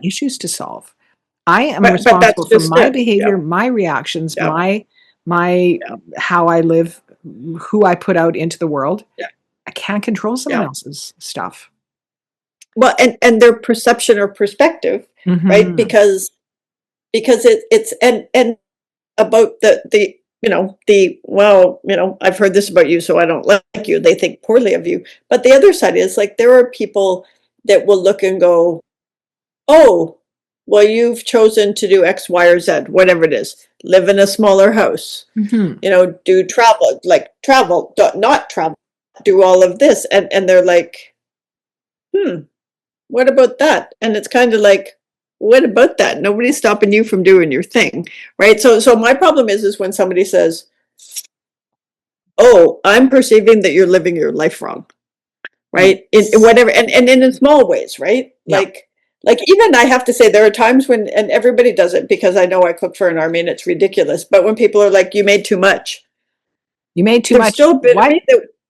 issues to solve. I am responsible for my behavior, my reactions, my how I live who I put out into the world. Yeah. I can't control someone else's stuff. Well, and their perception or perspective, right? Because it's and about the well, I've heard this about you, so I don't like you. They think poorly of you. But the other side is like there are people that will look and go, oh, well, you've chosen to do X, Y, or Z, whatever it is. Live in a smaller house, do travel, not travel, do all of this. And they're like, what about that? And it's kind of like, what about that? Nobody's stopping you from doing your thing, right? So my problem is when somebody says, oh, I'm perceiving that you're living your life wrong, right? In whatever, and in small ways, right? Yeah. Like even I have to say there are times when, and everybody does it because I know I cook for an army and it's ridiculous, but when people are like, you made too much. You made too much. Still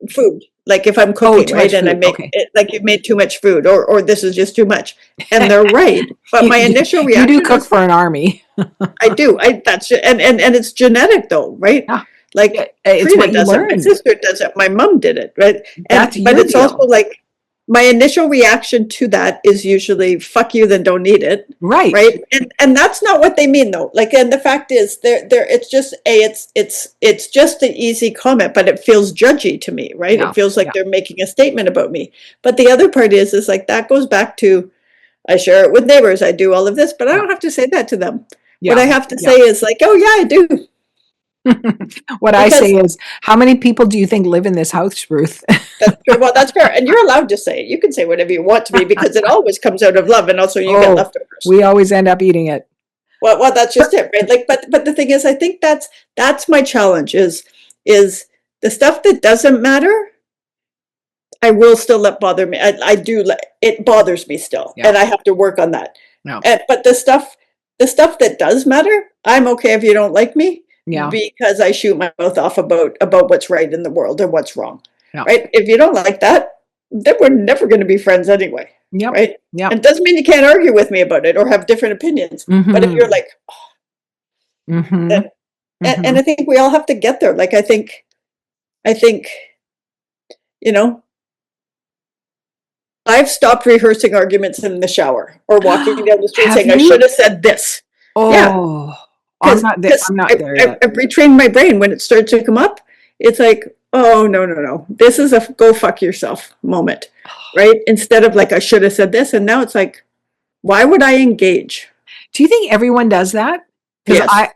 food. Like if I'm cooking, right, and I make it, like you've made too much food, or this is just too much, and they're right. But my initial reaction, you do cook for an army. I do. That's and it's genetic though, right? Yeah. Like it's what you does learned. it, my sister does it, my mom did it, right? But it's also like my initial reaction to that is usually fuck you, then don't eat it. Right. Right. And that's not what they mean though. Like, and the fact is it's just it's just an easy comment, but it feels judgy to me, right? Yeah. It feels like they're making a statement about me. But the other part is like that goes back to I share it with neighbors, I do all of this, but I don't have to say that to them. Yeah. What I have to say is like, oh yeah, I do. What I say is, how many people do you think live in this house, Ruth? That's true. Well, that's fair. And you're allowed to say it. You can say whatever you want to me because it always comes out of love, and also you get leftovers. We always end up eating it. Well, that's just it, right? Like, but the thing is, I think that's my challenge is the stuff that doesn't matter, I will still let bother me. I do it bothers me still, and I have to work on that. No. But the stuff that does matter, I'm okay if you don't like me. Yeah. Because I shoot my mouth off about what's right in the world and what's wrong. Yeah. Right? If you don't like that, then we're never going to be friends anyway. Yep. Right? Yeah. And it doesn't mean you can't argue with me about it or have different opinions. But if you're like, then, and I think we all have to get there. Like I think, I've stopped rehearsing arguments in the shower or walking down the street saying I should have said this. Oh. Yeah. I'm not there yet. I've retrained my brain when it starts to come up. It's like, oh, no. This is a go fuck yourself moment, right? Instead of like, I should have said this. And now it's like, why would I engage? Do you think everyone does that? Yes. I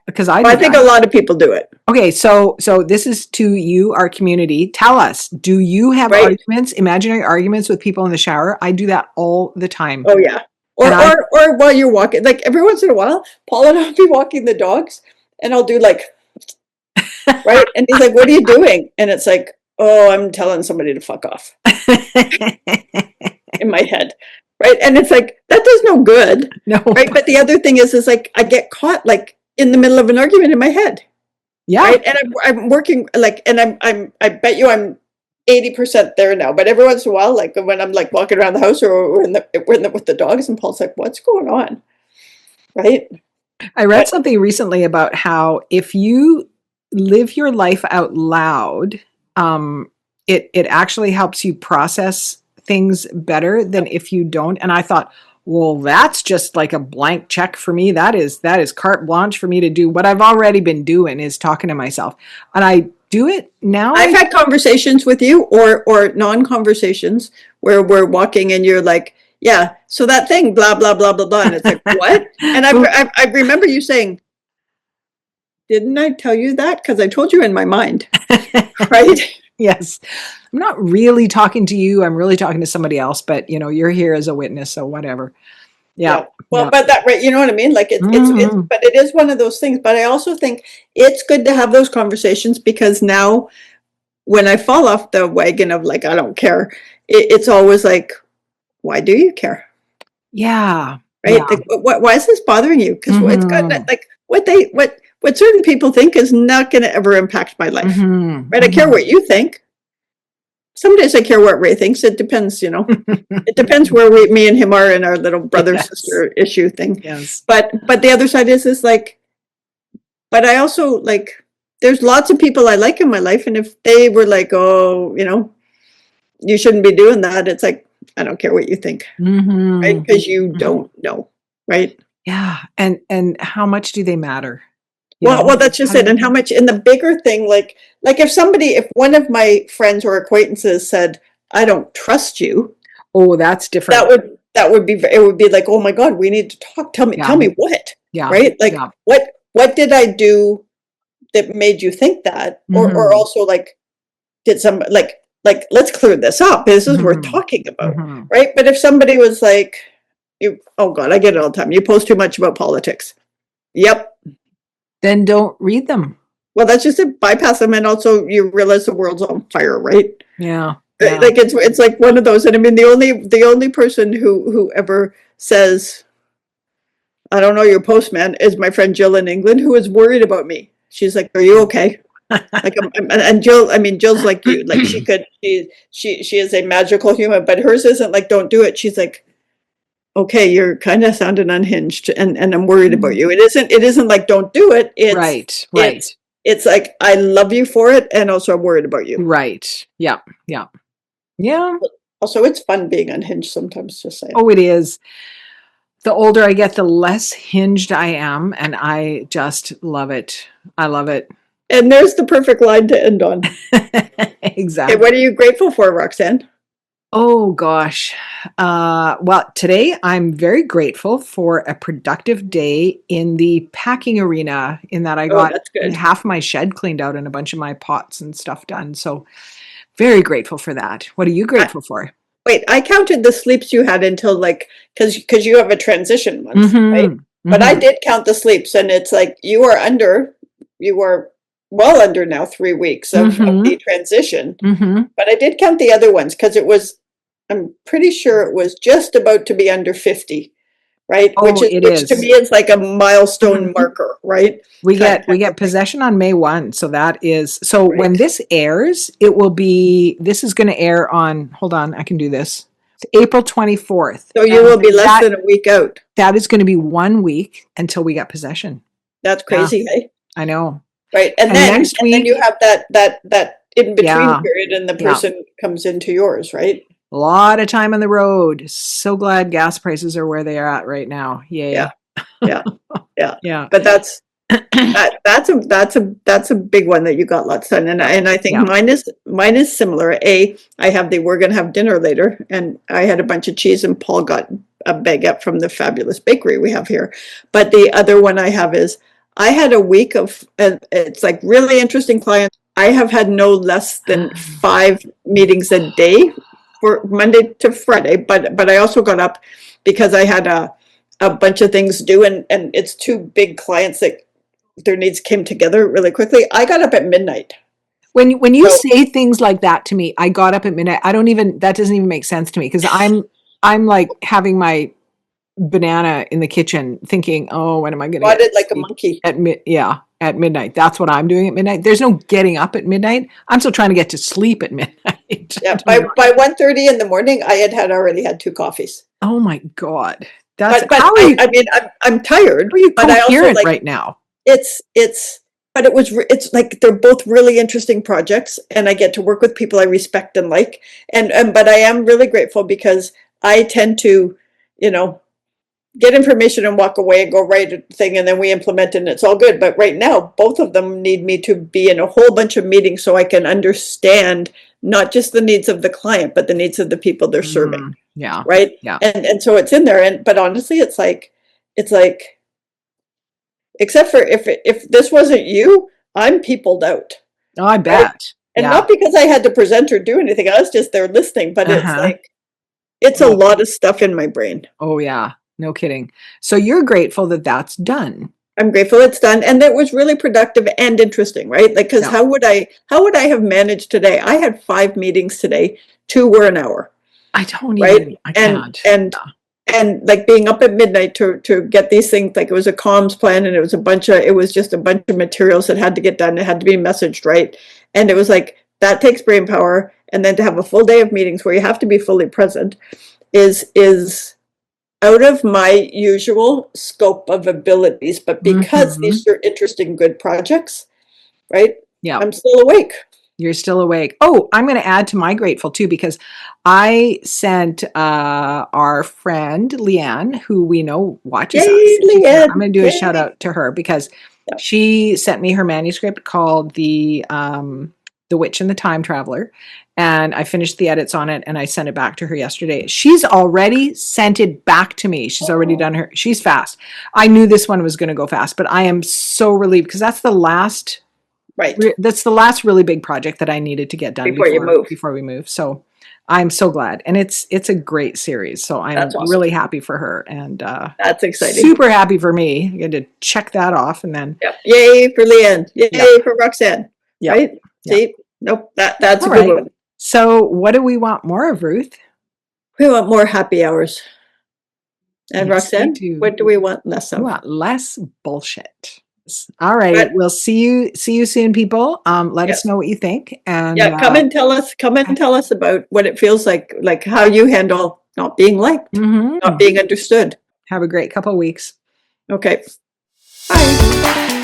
think a lot of people do it. Okay, so this is to you, our community. Tell us, do you have arguments, imaginary arguments with people in the shower? I do that all the time. Oh, yeah. Or while you're walking, like every once in a while, Paul and I'll be walking the dogs and I'll do like, right? And he's like, what are you doing? And it's like, oh, I'm telling somebody to fuck off in my head. Right. And it's like, that does no good. No. Right. But the other thing is like, I get caught like in the middle of an argument in my head. Yeah. Right. And I'm working like, and I bet you I'm 80% there now, but every once in a while, like when I'm like walking around the house or we're with the dogs and Paul's like, what's going on? Right. I read something recently about how if you live your life out loud, it actually helps you process things better than if you don't. And I thought, well, that's just like a blank check for me. That is carte blanche for me to do what I've already been doing, is talking to myself. And I do it now. I've had conversations with you or non-conversations where we're walking and you're like, yeah, so that thing, blah, blah, blah, blah, blah. And it's like, what? And I remember you saying, didn't I tell you that? Because I told you in my mind, right? Yes. I'm not really talking to you. I'm really talking to somebody else, but you're here as a witness, so whatever. Yeah. Well, but that, right, you know what I mean? Like it's but it is one of those things. But I also think it's good to have those conversations because now when I fall off the wagon of like, I don't care, it's always like, why do you care? Yeah. Right. Yeah. Like, why is this bothering you? Because it's got like what certain people think is not going to ever impact my life. Right. I care what you think. Some days I care what Ray thinks. It depends, It depends where me and him are in our little brother-sister issue thing. Yes. But the other side is like, but I also like, there's lots of people I like in my life, and if they were like, oh, you shouldn't be doing that, it's like, I don't care what you think, right? Because you don't know, right? Yeah. And how much do they matter? Well, that's just it. And how much in the bigger thing, like if one of my friends or acquaintances said, I don't trust you. Oh, that's different. It would be like, oh my God, we need to talk. Tell me what, Yeah. right? Like what did I do that made you think that? Or also like, did some like, let's clear this up. This is worth talking about, right? But if somebody was like, oh God, I get it all the time. You post too much about politics. Yep. Then don't read them. Well, that's just it. Bypass them, and also you realize the world's on fire, right? Yeah. Like it's like one of those. And I mean, the only person who ever says, I don't know your postman, is my friend Jill in England, who is worried about me. She's like, are you okay? Like, and Jill, I mean, Jill's like you. Like she is a magical human, but hers isn't like, don't do it. She's like, okay, you're kind of sounding unhinged, and I'm worried about you. It isn't like don't do it. It's right. It's like I love you for it, and also I'm worried about you. Right. Yeah. Also, it's fun being unhinged sometimes. Just saying. Oh, it is. The older I get, the less hinged I am, and I just love it. I love it. And there's the perfect line to end on. Exactly. Okay, what are you grateful for, Roxanne? Oh gosh. Well, today I'm very grateful for a productive day in the packing arena, in that I got half my shed cleaned out and a bunch of my pots and stuff done. So very grateful for that. What are you grateful for? Wait, I counted the sleeps you had until because you have a transition month, right? But I did count the sleeps, and it's like you are well under now 3 weeks of the transition. But I did count the other ones because I'm pretty sure it was just about to be under 50, right? Oh, which to me is like a milestone marker, right? We get possession on May 1. So that is, when this airs, this is going to air on, hold on, I can do this. It's April 24th. So you will be less than a week out. That is going to be 1 week until we get possession. That's crazy, hey? I know. Right. And then next week, then you have that in between period, and the person comes into yours, right? A lot of time on the road. So glad gas prices are where they are at right now. Yay. Yeah. But that's a big one that you got lots done, and I think mine is similar. I have we're gonna have dinner later, and I had a bunch of cheese, and Paul got a baguette from the fabulous bakery we have here. But the other one I have is I had a week of it's like really interesting clients. I have had no less than 5 meetings a day for Monday to Friday, but I also got up because I had a bunch of things due, and it's 2 big clients that their needs came together really quickly. I got up at midnight. When you say things like that to me, I got up at midnight. That doesn't even make sense to me, because I'm like having my banana in the kitchen thinking, oh, when am I going to get like a monkey at midnight? That's what I'm doing at midnight. There's no getting up at midnight. I'm still trying to get to sleep at midnight. Yeah, by 1:30 in the morning, I had already had 2 coffees. Oh my God. That's but I mean, I'm tired. Are you but I also like right now? But it's like they're both really interesting projects, and I get to work with people I respect and like, but I am really grateful because I tend to, get information and walk away and go write a thing, and then we implement it, and it's all good. But right now, both of them need me to be in a whole bunch of meetings so I can understand not just the needs of the client, but the needs of the people they're serving. Yeah. Right. Yeah. And so it's in there. But honestly, it's like, except for if this wasn't you, I'm peopled out. Oh, I bet. Right? And not because I had to present or do anything. I was just there listening, but it's like, it's a lot of stuff in my brain. Oh yeah. No kidding. So you're grateful that that's done. I'm grateful it's done, and that was really productive and interesting, right? Like, because how would I have managed today? I had 5 meetings today. 2 were an hour. I don't even. I can't. And like being up at midnight to get these things, like it was a comms plan, and it was just a bunch of materials that had to get done. It had to be messaged right, and it was like that takes brain power, and then to have a full day of meetings where you have to be fully present is out of my usual scope of abilities. But because these are interesting, good projects, right? Yeah. I'm still awake. You're still awake. Oh, I'm going to add to my grateful too, because I sent our friend Leanne, who we know watches Yay, us. Leanne. I'm going to do a Yay. shout out to her because Yeah. she sent me her manuscript called The Witch and the Time Traveler, and I finished the edits on it and I sent it back to her yesterday. She's already sent it back to me. She's already done her. She's fast. I knew this one was going to go fast, but I am so relieved because that's the last. Right. That's the last really big project that I needed to get done before we move. So I'm so glad. And it's a great series. So I'm That's awesome. really happy for her and that's exciting. super happy for me. I get to check that off and then yay for Leanne. Yay for Roxanne. Right? See? Nope. That's all a good right. one. So what do we want more of, Ruth? We want more happy hours. And Yes, Roxanne, what do we want less of? We want less bullshit. All right. We'll see you soon, people. Let us know what you think. And come and tell us about what it feels like how you handle not being liked, not being understood. Have a great couple of weeks. Okay. Bye.